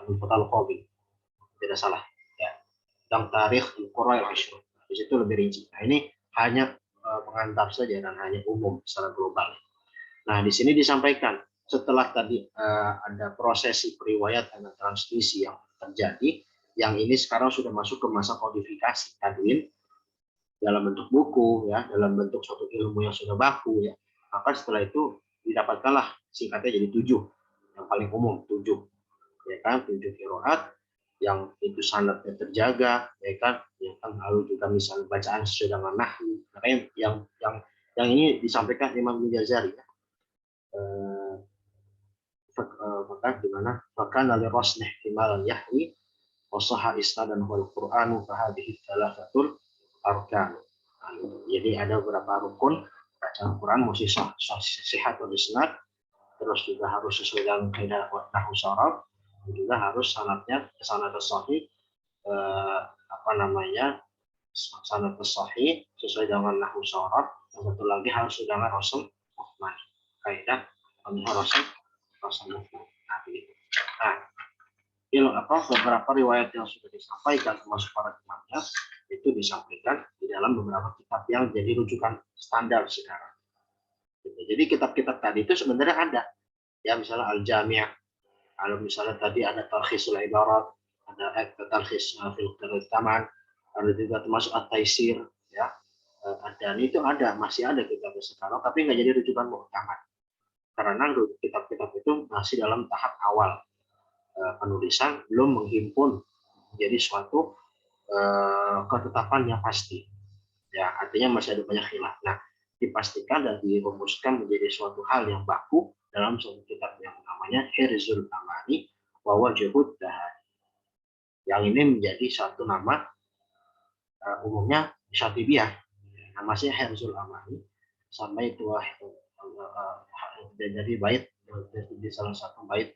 Al-Qabi, tidak salah ya, tentang tarikh Qurra al-Ashr. Di situ lebih rinci. Nah ini hanya pengantar saja dan hanya umum secara global. Nah di sini disampaikan setelah tadi ada prosesi periwayat dan transmisi yang terjadi, yang ini sekarang sudah masuk ke masa kodifikasi tadwin dalam bentuk buku ya, dalam bentuk suatu ilmu yang sudah baku ya. Maka setelah itu didapatkanlah singkatnya jadi 7 yang paling umum, 7 ya kan, 7 qiraat yang itu sanadnya terjaga ya kan lalu juga misalnya bacaan sesuai dengan nahwu. Makanya yang ini disampaikan Imam Ghazali ya. Maka gimana? Maka nali rasnih ihtimalan yahwi wa sahha isnadan wal Qur'anu fa hadhihi thalathatul arkan. Jadi ada beberapa rukun bacaan Quran mesti sehat atau isnad, terus juga harus sesuai dengan kaidah nahwu syaraf, juga harus sanadnya sanad sahih apa namanya? Sanad sahih sesuai dengan nahwu syaraf, yang satu lagi harus dengan rasul muhman. Kaidah rasul muhman. Nah, begitu. Nah, beberapa riwayat yang sudah disampaikan termasuk para imamnya itu disampaikan di dalam beberapa kitab yang jadi rujukan standar sekarang. Jadi kitab-kitab tadi itu sebenarnya ada, ya misalnya Al-Jami', kalau misalnya tadi ada Talkhisul Ibarat, ada Talkhis fil Taman, ada juga termasuk At-Taisir, ya. Dan itu masih ada kitabnya sekarang, tapi nggak jadi rujukan muktamad karena kitab-kitab itu masih dalam tahap awal penulisan, belum menghimpun menjadi suatu ketetapan yang pasti. Ya, artinya masih ada banyak khilaf. Nah, dipastikan dan dirumuskan menjadi suatu hal yang baku dalam suatu kitab yang namanya Hirzul Amani wa Wajhud Dahani. Yang ini menjadi suatu nama umumnya Syatibiyah. Namanya Hirzul Amani sampai itu dari bait di salah satu bait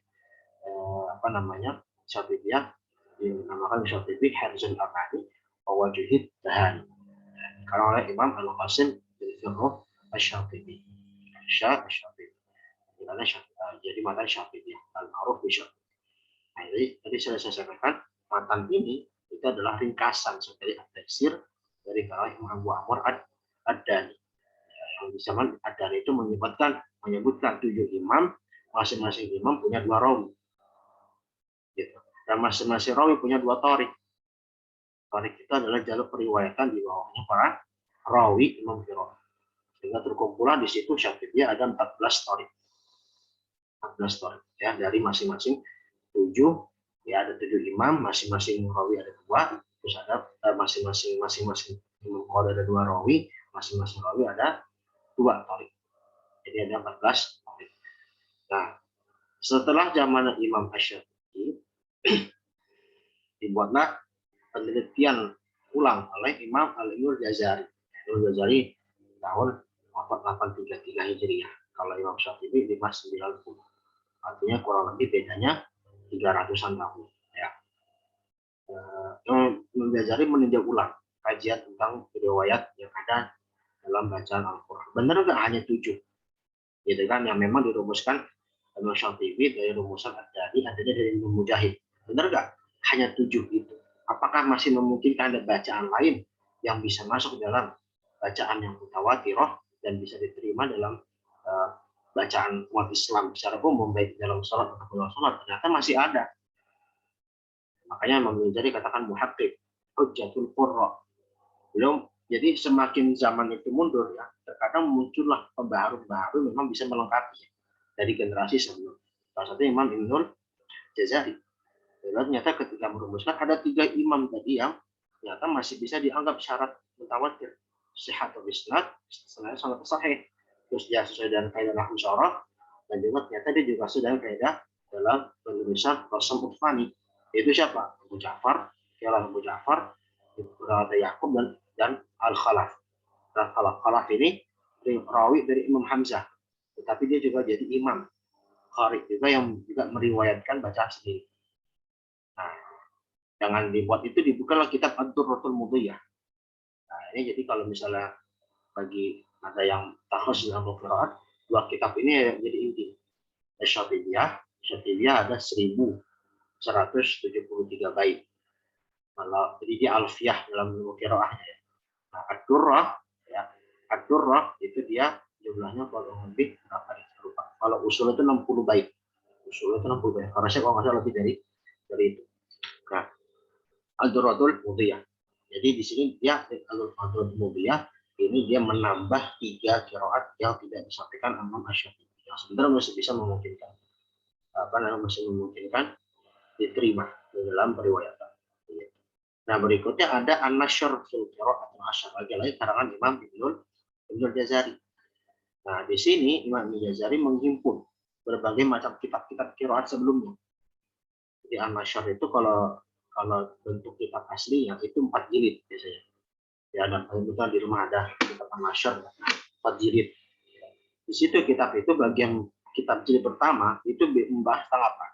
apa namanya Syatibiyah dinamakan Syatibi Hirzul Amani wa Wajhud Dahani. Karena oleh Imam Al-Qasim bin Firruh Asy-Syatibi. Asy-Syatibi. Jadi matan Syatibi al-ma'ruf bi Syatibi. Nah, jadi tadi saya sampaikan matan ini itu adalah ringkasan dari at-tafsir dari kalangan Imam Abu Amr ad-Dani. Yang di zaman ad-Dani itu menyebutkan 7 imam, masing-masing imam punya 2 rawi. Gitu. Dan masing-masing rawi punya 2 thariq. Thariq itu adalah jalur periwayatan di bawahnya para rawi imam qiraat. Sehingga terkumpulan di situ Syatibiyah ada 14 thariq. 14 thariq ya, dari masing-masing 7 ya, ada 7 imam, masing-masing rawi ada 2, terus ada masing-masing imam qiraat ada 2 rawi, masing-masing rawi ada 2 torik. Jadi ada 14 torik. Nah, setelah zaman Imam Asy-Syafi'i dibuatlah penelitian ulang oleh Imam Al-Jazari. Al-Jazari tahun 483 Hijriah. Kalau Imam Syafi'i 590. Artinya kurang lebih bedanya 300-an tahun. Ya. Imam Al-Jazari meninjau ulang kajian tentang riwayat yang ada dalam bacaan Al-Quran. Benar nggak hanya 7? Gitu kan, yang memang dirumuskan Imam Syafi'i dari rumusan Ad-Dari, adanya dari Imam Mujahid. Benar nggak? Hanya 7 itu. Apakah masih memungkinkan ada bacaan lain yang bisa masuk dalam bacaan yang mutawatirah dan bisa diterima dalam bacaan umat Islam secara umum, baik dalam sholat ataupun dalam sholat? Ternyata masih ada. Makanya Imam Ghazali katakan muhaqqqiq, hujjatul qurra. Belum, jadi semakin zaman itu mundur ya, terkadang muncullah pembaharu-pembaharu memang bisa melengkapi dari generasi sebelum. Salah satu Imam Ibnul Jazari. Ternyata ketika merumuskan ada 3 imam tadi yang ternyata masih bisa dianggap syarat mutawatir, sihhatul isnad, sebenarnya sangat sahih. Terus dia sesuai dengan kaidah nahwu syarah, dan juga ternyata dia juga sesuai dengan kaidah dalam penulisan Qasam Utsmani. Itu siapa? Abu Ja'far, Khalaf Abu Ja'far, Ibnu Yaqub dan Al-Khalaf. Al-Khalaf ini rawi dari Imam Hamzah, tetapi dia juga jadi imam qari juga yang juga meriwayatkan bacaan sendiri. Nah, jangan dibuat itu, dibukalah kitab Ad-Durratul Mudhiyah. Nah, ini jadi kalau misalnya bagi ada yang takhus dalam qiraat, 2 kitab ini jadi inti. Syatibiyah ada 1173 bait. Kalau jadi dia alfiyah dalam ilmu qiraatnya ya. Nah, Ad-Durrah ya, Ad-Durrah itu dia jumlahnya kurang lebih berapa nih? Kalau usul itu 60 bait. Usul itu 60 bait. Karena saya kalau nggak salah lebih dari itu. Nah, Ad-Durratul Mudhiyah. Jadi di sini dia Ad-Durratul Mudhiyah ini dia menambah 3 qiraat yang tidak disampaikan Imam Asy-Syafi'i. Yang sebenarnya masih bisa memungkinkan masih memungkinkan diterima di dalam periwayatan. Nah, berikutnya ada An-Nashr fil Qira'at al-Ashr, lagi karangan Imam Ibnul Jazari. Nah, di sini Imam Ibnul Jazari menghimpun berbagai macam kitab-kitab qiraat sebelumnya. Di An-Nashr itu kalau bentuk kitab aslinya itu 4 jilid biasanya. Ya, dan kalau di rumah ada kitab An-Nashr 4 jilid. Di situ kitab itu bagian kitab jilid pertama itu membahas tentang apa?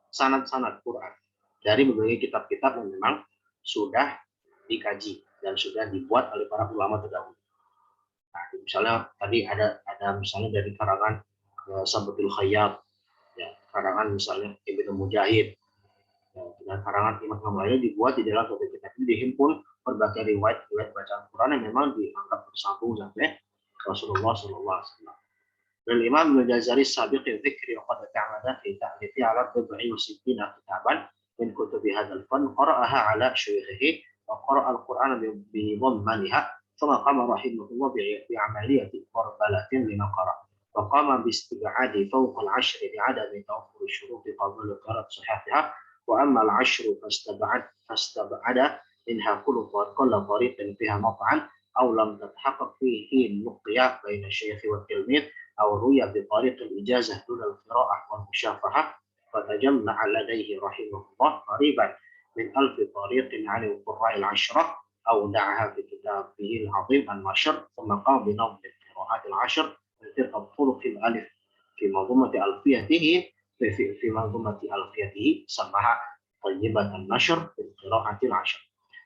Sanad-sanad Quran dari berbagai kitab-kitab yang memang sudah dikaji dan sudah dibuat oleh para ulama terdahulu. Nah, misalnya tadi ada misalnya dari karangan Sabatul Khayyat, ya, karangan misalnya Ibnu Mujahid, ya, dan karangan imam lainnya dibuat di dalam satu kitab ini, dihimpun berbagai riwayat bacaan Quran yang memang dianggap bersambung sampai Rasulullah SAW. Dan Imam Al-Jazari sabiq dzikri wa qad ta'amada fi ta'lifi ala 67 kitaban min kutubi hadzal fan qara'aha ala syuyukhihi wa qara'a al-Qur'ana bi dhammaniha thumma qama rahimahullah bi amaliyati qarbalatin lima qara' wa qama bi istib'adi fawqa al-'ashr bi 'adami tawaffur syurut qabul qira'at sahihah wa amma al-'ashr fastab'ada minha kullu tariqin fiha mat'an aw lam tathaqqaq fihi al-luqya baina asy-syaykh wa al-tilmidh أو روي بطريق الإجازة دون القراءة والمشافهة فتجمع لديه رحمه الله قريبا من 1000 طريق عن القراء العشرة أودعها في كتابه العظيم النشر ثم قام بنظم القراءات العشر من تلك الطرق الألف في منظومة ألفيته في منظومة ألفيته سماها طيبة النشر في القراءة العشر.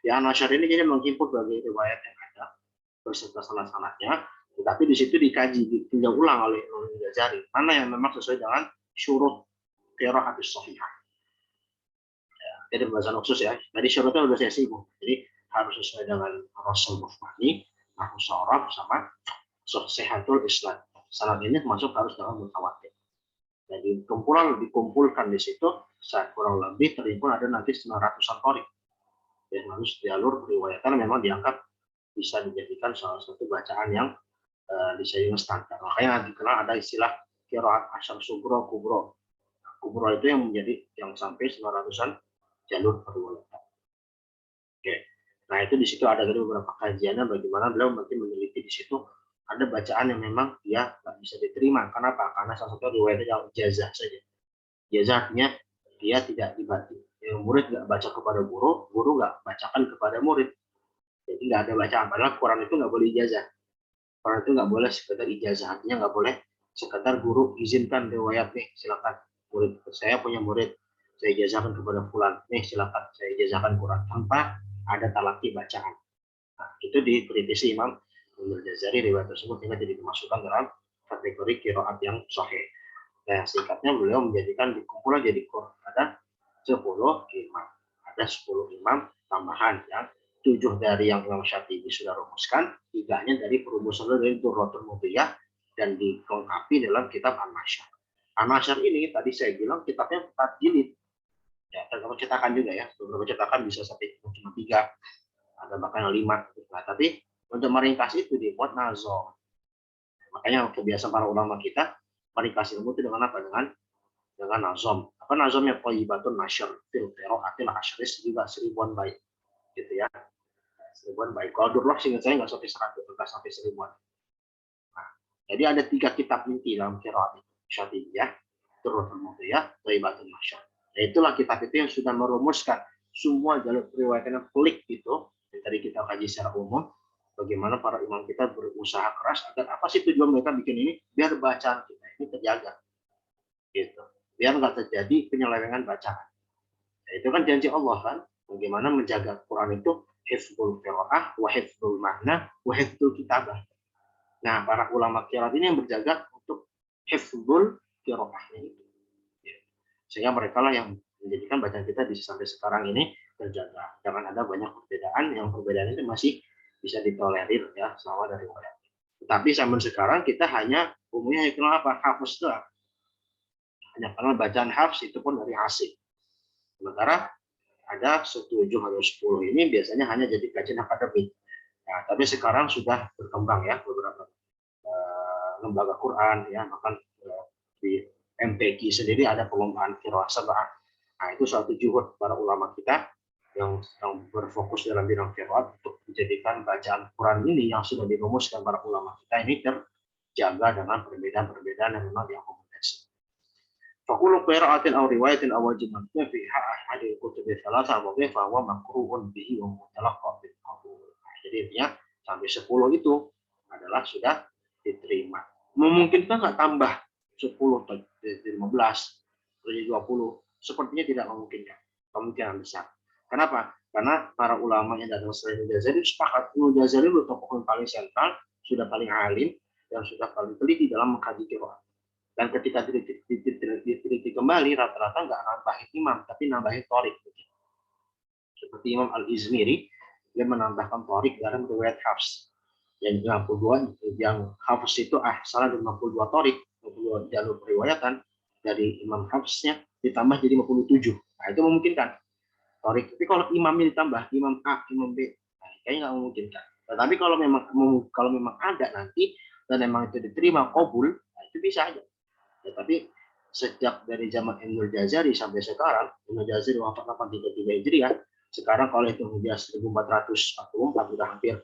Ya, Nashr ini jadi menghimpun bagi riwayat yang ada beserta sanad-sanadnya, tetapi di situ dikaji, ditinjau ulang oleh Imam Ghazali mana yang memang sesuai dengan syurut qira'atus shahihah. Ya, jadi pembahasan khusus ya. Tadi syurutnya sudah saya singgung. Jadi harus sesuai dengan Rasul Mufani, nahwu syaraf sama sihhatul isnad. Sanad ini termasuk harus dengan mutawatir. Jadi dikumpulkan di situ kurang lebih terhimpun ada nanti 900-an qari. Dan harus jalur periwayatan memang dianggap bisa dijadikan salah satu bacaan yang disayang standar. Makanya dikenal ada istilah qiraat asyar sugro kubro. Kubro itu yang menjadi yang sampai 900-an jalur periwayatan. Oke. Nah, itu di situ ada beberapa kajiannya bagaimana beliau mungkin meneliti di situ ada bacaan yang memang dia nggak bisa diterima. Kenapa? Karena salah satu riwayatnya ijazah saja. Ijazah artinya dia tidak dibaca. Murid nggak baca kepada guru, guru nggak bacakan kepada murid. Jadi nggak ada bacaan. Padahal Quran itu nggak boleh ijazah. Quran itu nggak boleh sekedar ijazah. Artinya nggak boleh sekedar guru izinkan riwayat nih, silakan. Murid saya punya murid, saya ijazahkan kepada fulan. Nih silakan, saya ijazahkan Quran tanpa ada talaki bacaan. Nah, itu dikritisi Imam Al-Jazari riwayat tersebut sehingga jadi dimasukkan dalam kategori qiraat yang sahih. Nah, singkatnya beliau menjadikan di kumpulan jadi ada 10 imam. Ada 10 imam tambahan yang 7 dari yang Imam Syafi'i sudah rumuskan, 3-nya dari perumusan dari Durratul Mudiyah dan dilengkapi dalam kitab An-Nasyr. An-Nasyr ini tadi saya bilang kitabnya 4 jilid. Ya, tergantung cetakan juga ya. Beberapa cetakan bisa sampai cuma 3, ada bahkan 5. Nah, tapi untuk meringkas itu dibuat nazom. Makanya kebiasaan para ulama kita meringkas ilmu itu dengan apa? Dengan nazom. Apa nazomnya? Thayyibatun nasyr fil qiraatil asyris juga 1000-an bait gitu ya. 1000-an bait. Kalau Durrah seingat saya nggak sampai 100, nggak sampai 1000-an. Nah, jadi ada 3 kitab inti dalam qiraat itu. Syatibiyah, Durratul Mudiyah, Thayyibatun nasyr. Ya itulah kitab itu yang sudah merumuskan semua jalur riwayatnya pelik itu. Yang tadi kita kaji secara umum, bagaimana para imam kita berusaha keras agar apa sih tujuan mereka bikin ini? Biar bacaan kita ini terjaga. Gitu. Biar nggak terjadi penyelewengan bacaan. Ya, itu kan janji Allah kan, bagaimana menjaga Quran itu hifdzul qiraah wa hifdzul makna wa hifdzul kitabah. Nah, para ulama qiraat ini yang berjaga untuk hifdzul qiraahnya itu. Ya. Sehingga mereka lah yang menjadikan bacaan kita bisa sampai sekarang ini terjaga. Jangan ada banyak perbedaan, yang perbedaan itu masih bisa ditolerir ya selama dari mulai. Tetapi zaman sekarang kita hanya umumnya itu apa? Hafaz doang. Hanya karena bacaan hafz itu pun dari asing. Sementara ada 7 atau 10 ini biasanya hanya jadi kajian akademik. Nah, tapi sekarang sudah berkembang ya beberapa lembaga Quran ya, bahkan di MPQ sendiri ada perlombaan qiraah sab'ah. Nah, itu suatu juhud para ulama kita yang berfokus dalam bidang qiraat untuk menjadikan bacaan Quran ini yang sudah dirumuskan para ulama kita ini terjaga dengan perbedaan-perbedaan yang memang diakomodasi. فكل قراءة أو رواية أو وجه مكتوب في أحد الكتب الثلاثة وضيف فهو مقروء به ومتلقى بالقبول. Jadi intinya sampai 10 itu adalah sudah diterima. Memungkinkan nggak tambah 10 jadi 15 jadi 20? Sepertinya tidak memungkinkan. Kemungkinan besar. Kenapa? Karena para ulama yang datang selain Al-Jazari sepakat Al-Jazari itu tokoh yang paling sentral, sudah paling alim dan sudah paling teliti dalam mengkaji qiraat. Dan ketika diteliti kembali, rata-rata nggak nambahin imam, tapi nambahin torik. Seperti Imam Al-Izmiri, dia menambahkan torik dalam riwayat Hafs. Yang 52, yang Hafs itu salah 52 torik, 52 jalur periwayatan dari Imam Hafsnya ditambah jadi 57. Nah, itu memungkinkan. Torik. Tapi kalau imamnya ditambah, Imam A, Imam B, nah, kayaknya nggak memungkinkan. Tetapi kalau memang ada nanti, dan memang itu diterima, kabul, nah, itu bisa aja. Ya, tapi sejak dari zaman Ibnu Jazari sampai sekarang, Ibnu Jazari wafat 833 Hijriah, sekarang kalau itu sudah 1444 udah hampir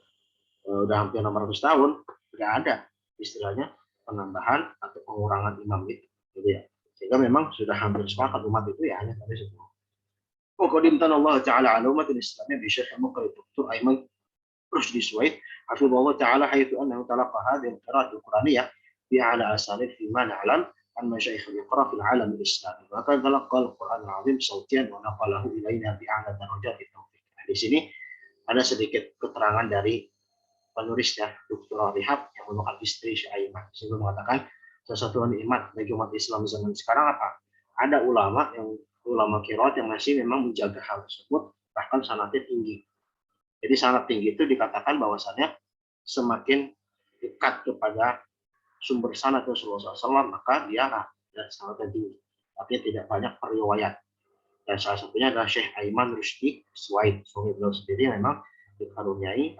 600 tahun, nggak ada istilahnya penambahan atau pengurangan imam itu, gitu ya. Sehingga memang sudah hampir sepakat umat itu ya hanya sampai 10. وقد امتن الله تعالى على أمة الإسلامية بشيخ المقرئ الدكتور أيمن رشدي سويد حفظه الله تعالى حيث أنه تلقى هذه القراءة القرآنية بأعلى أساليب فيما نعلم عن مشايخ الإقراء في العالم الإسلامي. وكان تلقى القرآن العظيم صوتيا ونقله إلينا بأعلى درجات التوفيق. Di sini ada sedikit keterangan dari penulisnya Dr. Rihab yang merupakan istri Syekh Aiman. Sehingga mengatakan sesuatu nikmat bagi umat Islam zaman sekarang apa? Ada ulama qiraat yang masih memang menjaga hal tersebut, bahkan sanatnya tinggi. Jadi sanat tinggi itu dikatakan bahwasannya semakin dekat kepada sumber sanad Rasulullah SAW, maka dia sanatnya tinggi. Tapi tidak banyak periwayat. Dan salah satunya adalah Syekh Aiman Rusdi Suwaid. Suami beliau sendiri memang dikaruniai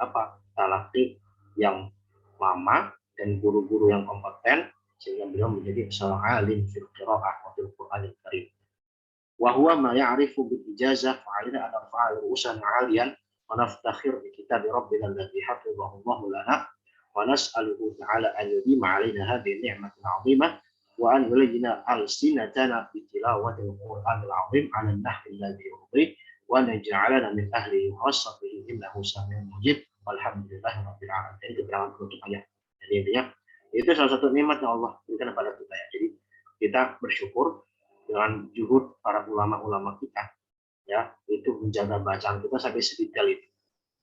talaki yang lama dan guru-guru yang kompeten, sehingga beliau menjadi seorang alim fil qiraah wa fil Qur'anil Karim. وهو ما يعرف بالإجازة فعلنا أن نرفع رؤوسنا عاليا wa naftakhir bi kitabi rabbina alladhi hafidhahu Allahu lana wa nas'aluhu ta'ala an yudima 'alaina hadhihi ni'matan 'azimah wa an yulijina alsinatana bi tilawatil Qur'anil 'azim 'ala an-nahwi alladhi yurdi wa an yaj'alana min ahli khassatihi innahu samii'un mujib walhamdulillahi rabbil 'alamin. Jadi keterangan penutup ayat. Jadi intinya itu salah satu nikmat yang Allah berikan kepada kita ya. Jadi kita bersyukur dengan juhud para ulama-ulama kita ya, itu menjaga bacaan kita sampai sedetail itu.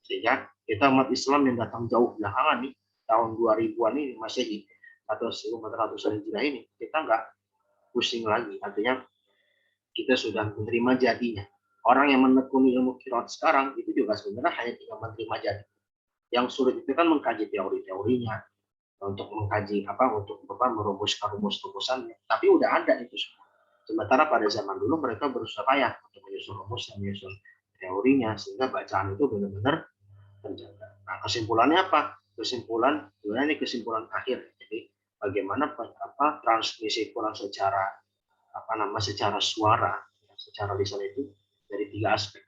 Sehingga kita umat Islam yang datang jauh belakangan nih, tahun 2000-an ini Masehi atau 1400-an Hijriah ini, kita nggak pusing lagi. Artinya kita sudah menerima jadinya. Orang yang menekuni ilmu qiraat sekarang itu juga sebenarnya hanya tinggal menerima jadi. Yang sulit itu kan mengkaji teori-teorinya, untuk mengkaji untuk merumuskan rumus-rumusannya. Tapi udah ada itu semua. Sementara pada zaman dulu mereka berusaha payah untuk menyusun rumusnya, menyusun teorinya, sehingga bacaan itu benar-benar terjaga. Nah, kesimpulannya apa? Sebenarnya ini kesimpulan akhir. Jadi bagaimana transmisi Quran secara secara suara, secara lisan itu dari 3 aspek.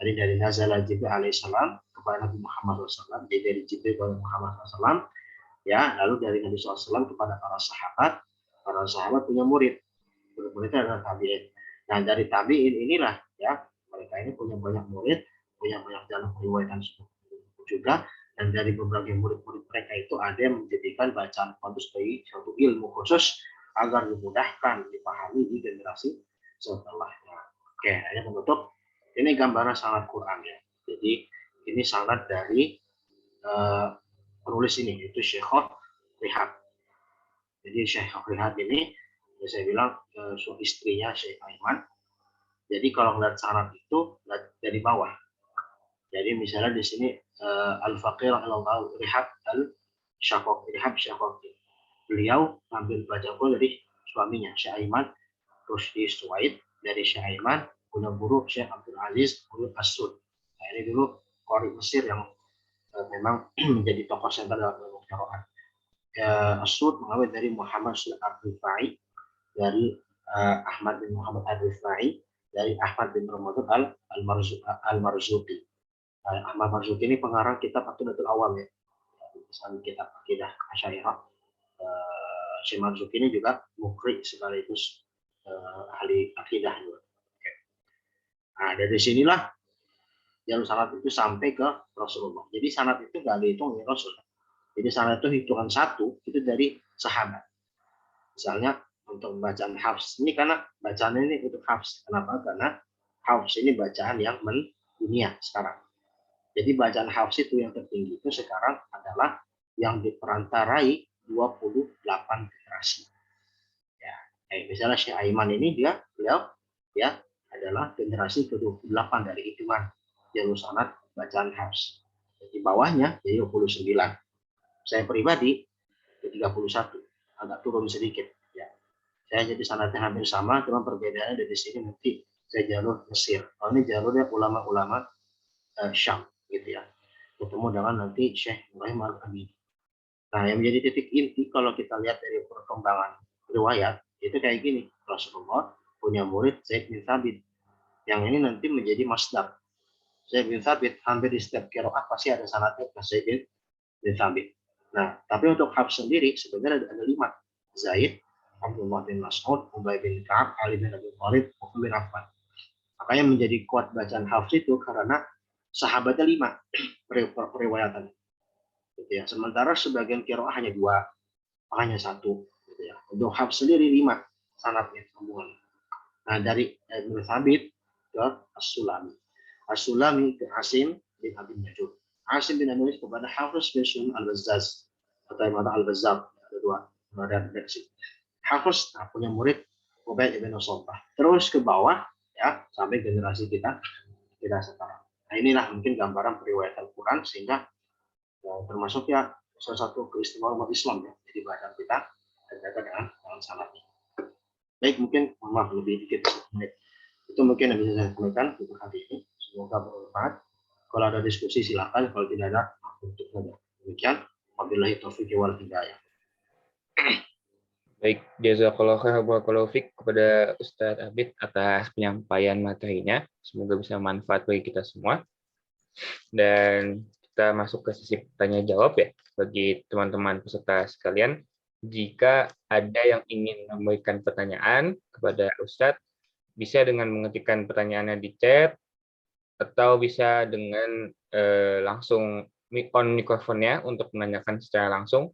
Jadi dari nazala Jibril alaihissalam kepada Nabi Muhammad SAW, dari Jibril kepada Muhammad SAW, ya, lalu dari Nabi SAW kepada para sahabat punya murid adalah tabi'in. Nah, dari tabi'in inilah ya, mereka ini punya banyak murid, punya banyak jalan periwayatan juga, dan dari berbagai murid-murid mereka itu ada yang menjadikan bacaan Quran sebagai suatu ilmu khusus agar dimudahkan dipahami di generasi setelahnya. Oke, hanya menutup. Ini gambaran sanad Quran ya. Jadi ini sanad dari penulis ini, yaitu Syekh Rihab. Jadi Syekh Rihab ini, ya saya bilang istrinya Syekh Aiman. Jadi kalau melihat sanad itu dari bawah. Jadi misalnya di sini Al-Faqir al-Allah Rihab al-Syaqaqi. Beliau ambil baca dari suaminya Syekh Aiman, terus di Suwaid dari Syekh Aiman, punya guru Syekh Abdul Aziz As-Sud. Nah, ini dulu qari Mesir yang memang menjadi tokoh sentral dalam ilmu qiraat. As-Sud mengambil dari Muhammad Ar-Rifai, dari Ahmad bin Muhammad Ar-Rifai, dari Ahmad bin Ramadan Al-Marzuqi. Ahmad Marzuqi ini pengarang kitab Aqidatul Awam ya, kitab akidah Asy'ariyah. Syekh Marzuqi ini juga mukri sekaligus ahli akidah juga. Nah, dari sinilah jalur sanad itu sampai ke Rasulullah. Jadi sanad itu nggak dihitung ya Rasul. Jadi sanad itu hitungan satu itu dari sahabat. Misalnya untuk bacaan Hafs ini, karena bacaan ini untuk Hafs. Kenapa? Karena Hafs ini bacaan yang mendunia sekarang. Jadi bacaan Hafs itu yang tertinggi itu sekarang adalah yang diperantarai 28 generasi. Ya, misalnya Syekh Aiman ini beliau ya adalah generasi ke-28 dari hitungan jalur sanad bacaan Hafs. Di bawahnya jadi 29. Saya pribadi ke-31, agak turun sedikit ya. Saya jadi sanadnya hampir sama, cuma perbedaannya dari sini nanti saya jalur Mesir. Kalau ini jalurnya ulama-ulama Syam gitu ya. Ketemu dengan nanti Syekh Ibrahim Al-Hamidi. Nah, yang menjadi titik inti kalau kita lihat dari perkembangan riwayat itu kayak gini. Rasulullah punya murid Zaid bin Thabit. Yang ini nanti menjadi masdar. Zaid bin Thabit hampir di setiap qiraat pasti ada sanadnya ke Zaid bin Thabit. Nah, tapi untuk Hafs sendiri sebenarnya ada 5. Zaid, Abdullah bin Mas'ud, Ubay bin Ka'ab, Ali bin Abi Thalib, Uthman bin Affan. Makanya menjadi kuat bacaan Hafs itu karena sahabatnya 5 periwayatan. Gitu ya. Sementara sebagian qiraah hanya 2, hanya 1. Gitu ya. Untuk Hafs sendiri 5 sanadnya sambungan. Nah, dari Ibnu Thabit ke As-Sulami. As-Sulami ke Asim bin Abi Najud. Asim bin Abi Najud kepada Hafiz bin Sunan Al-Bazzaz atau Imam Al-Bazzar. Ada 2 redaksi. Hafiz punya murid Ubaid bin Usaybah. Terus ke bawah ya sampai generasi kita sekarang. Nah, inilah mungkin gambaran periwayatan Quran sehingga termasuk ya salah satu keistimewaan umat Islam ya. Jadi bacaan kita terjaga dengan sanadnya. Baik, mungkin maaf lebih dikit 1 menit. Itu mungkin yang bisa saya sampaikan untuk hari ini. Semoga bermanfaat. Kalau ada diskusi silakan, kalau tidak ada untuk saja. Demikian. Wabillahi taufiq wal hidayah. Baik, jazakallahu khairan barakallahu fiik kepada Ustadz Abid atas penyampaian materinya. Semoga bisa bermanfaat bagi kita semua. Dan kita masuk ke sesi tanya jawab ya bagi teman-teman peserta sekalian. Jika ada yang ingin memberikan pertanyaan kepada Ustadz, bisa dengan mengetikkan pertanyaannya di chat atau bisa dengan langsung on mikrofonnya untuk menanyakan secara langsung.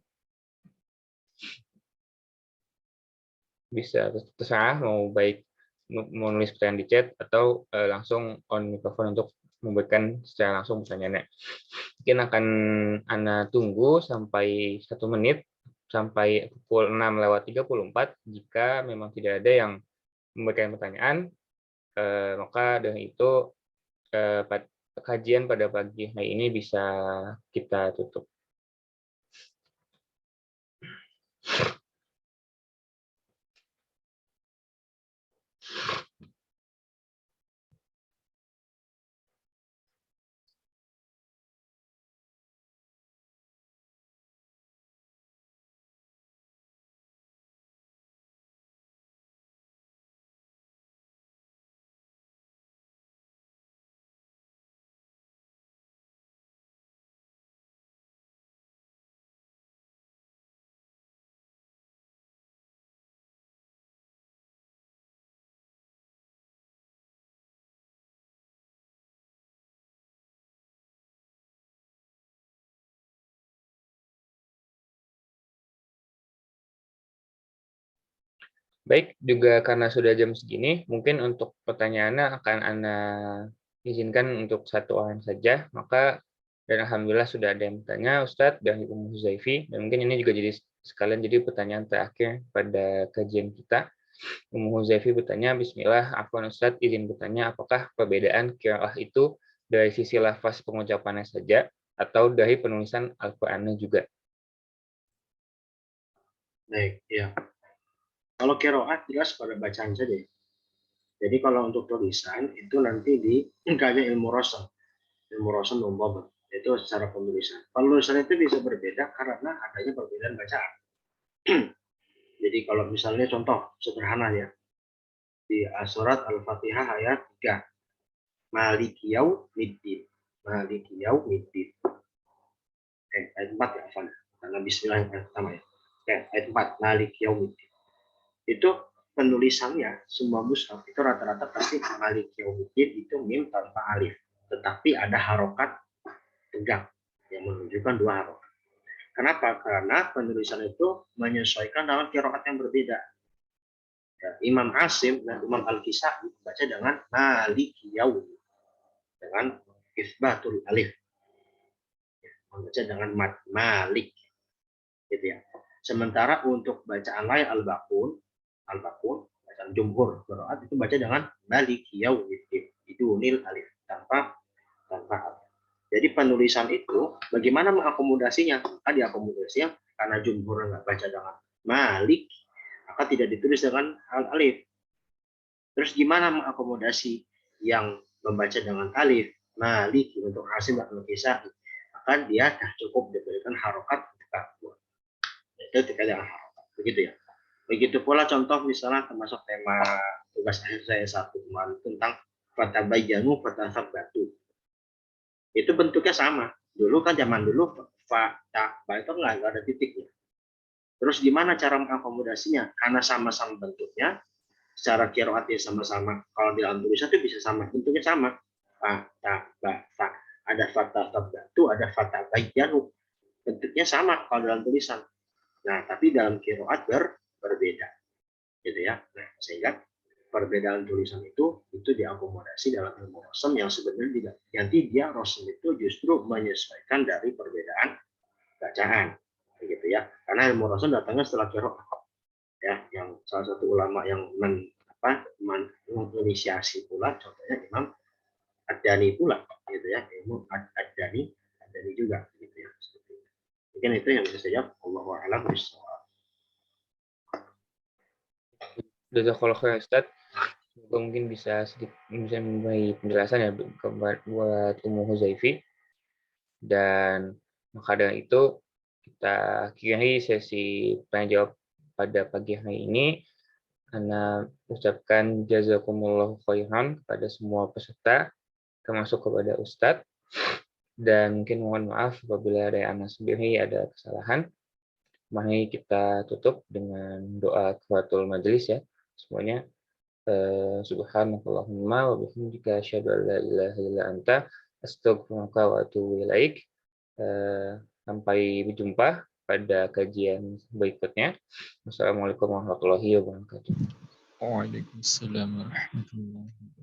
Bisa terserah mau baik menulis pertanyaan di chat atau langsung on mikrofon untuk memberikan secara langsung pertanyaannya. Mungkin akan Ana tunggu sampai 1 menit sampai pukul 6:34. Jika memang tidak ada yang memberikan pertanyaan, maka dengan itu kajian pada pagi hari ini bisa kita tutup. Baik, juga karena sudah jam segini, mungkin untuk pertanyaannya akan Anda izinkan untuk 1 orang saja. Maka, dan alhamdulillah sudah ada yang bertanya, Ustadz dari Ummu Huzaifi, dan mungkin ini juga jadi sekalian jadi pertanyaan terakhir pada kajian kita. Ummu Huzaifi bertanya, Bismillah, afwan Ustadz, izin bertanya, apakah perbedaan qiraah itu dari sisi lafaz pengucapannya saja, atau dari penulisan Al-Qur'annya juga? Baik, ya. Kalau qiraat jelas pada bacaan saja. Jadi kalau untuk tulisan itu nanti di kajian ilmu rosam membawa itu secara penulisan. Penulisan itu bisa berbeda karena adanya perbedaan bacaan. Jadi kalau misalnya contoh sederhana ya, di surat Al-Fatihah ayat 3, Maliki Yaumiddin. Maliki Yaumiddin. Ayat 4 ya, Afan. Karena bismillah yang pertama ya. Ayat 4, Maliki Yaumiddin. Itu penulisannya semua mushaf itu rata-rata pasti Maliki Yaumiddin itu mim tanpa alif. Tetapi ada harokat tegak yang menunjukkan 2 harokat. Kenapa? Karena penulisan itu menyesuaikan dengan qiraat yang berbeda. Ya, Imam Asim dan Imam Al-Kisai baca dengan Maliki Yaum dengan isbatul alif. Ya, membaca dengan Malik gitu ya. Sementara untuk bacaan lain Al-Baqun, bacaan jumhur qiraat itu baca dengan Maliki Yaum itu nil alif tanpa alif. Jadi penulisan itu bagaimana mengakomodasinya? Maka diakomodasinya karena jumhur nggak baca dengan Malik, maka tidak ditulis dengan alif. Terus gimana mengakomodasi yang membaca dengan alif Malik untuk Asim dan Al-Kisai? Maka dia dah cukup diberikan harokat ketika itu dengan harokat. Begitu ya. Begitu pula contoh misalnya termasuk tema tugas akhir saya satu kemarin tentang fatabayyanu fatasabbatu. Itu bentuknya sama. Dulu kan zaman dulu fa ta ba itu nggak ada titiknya. Terus gimana cara mengakomodasinya? Karena sama-sama bentuknya, secara qiraatnya sama-sama. Kalau di dalam tulisan itu bisa sama, bentuknya sama. Fa ta ba fa. Ada fata tabatu, ada fata bayyanu. Bentuknya sama kalau dalam tulisan. Nah, tapi dalam qiraat berbeda. Gitu ya. Nah, sehingga perbedaan tulisan itu diakomodasi dalam ilmu rosem yang sebenarnya tidak. Nanti dia rosem itu justru menyesuaikan dari perbedaan bacaan, begitu ya. Karena ilmu rosem datangnya setelah qiraat, ya. Yang salah satu ulama yang menginisiasi pula, contohnya Imam Ad-Dani pula, gitu ya. Ilmu Ad-Dani juga, gitu ya. Mungkin itu yang bisa saya jawab. Allahu a'lam bishawab. Jazakallahu khairan Ustadz. Mungkin bisa memberi penjelasan ya buat Ummu Huzaifi. Dan maka dari itu kita akhiri sesi tanya jawab pada pagi hari ini. Ana ucapkan jazakumullahu khairan kepada semua peserta, termasuk kepada Ustadz. Dan mungkin mohon maaf apabila dari Ana sendiri ada kesalahan. Mari kita tutup dengan doa kafaratul majelis ya semuanya. Subhanakallahumma wa bihamdika asyhadu an la ilaha illa anta astaghfiruka wa atubu ilaik. Sampai berjumpa pada kajian berikutnya. Wassalamualaikum warahmatullahi wabarakatuh. Waalaikumsalam warahmatullahi wabarakatuh.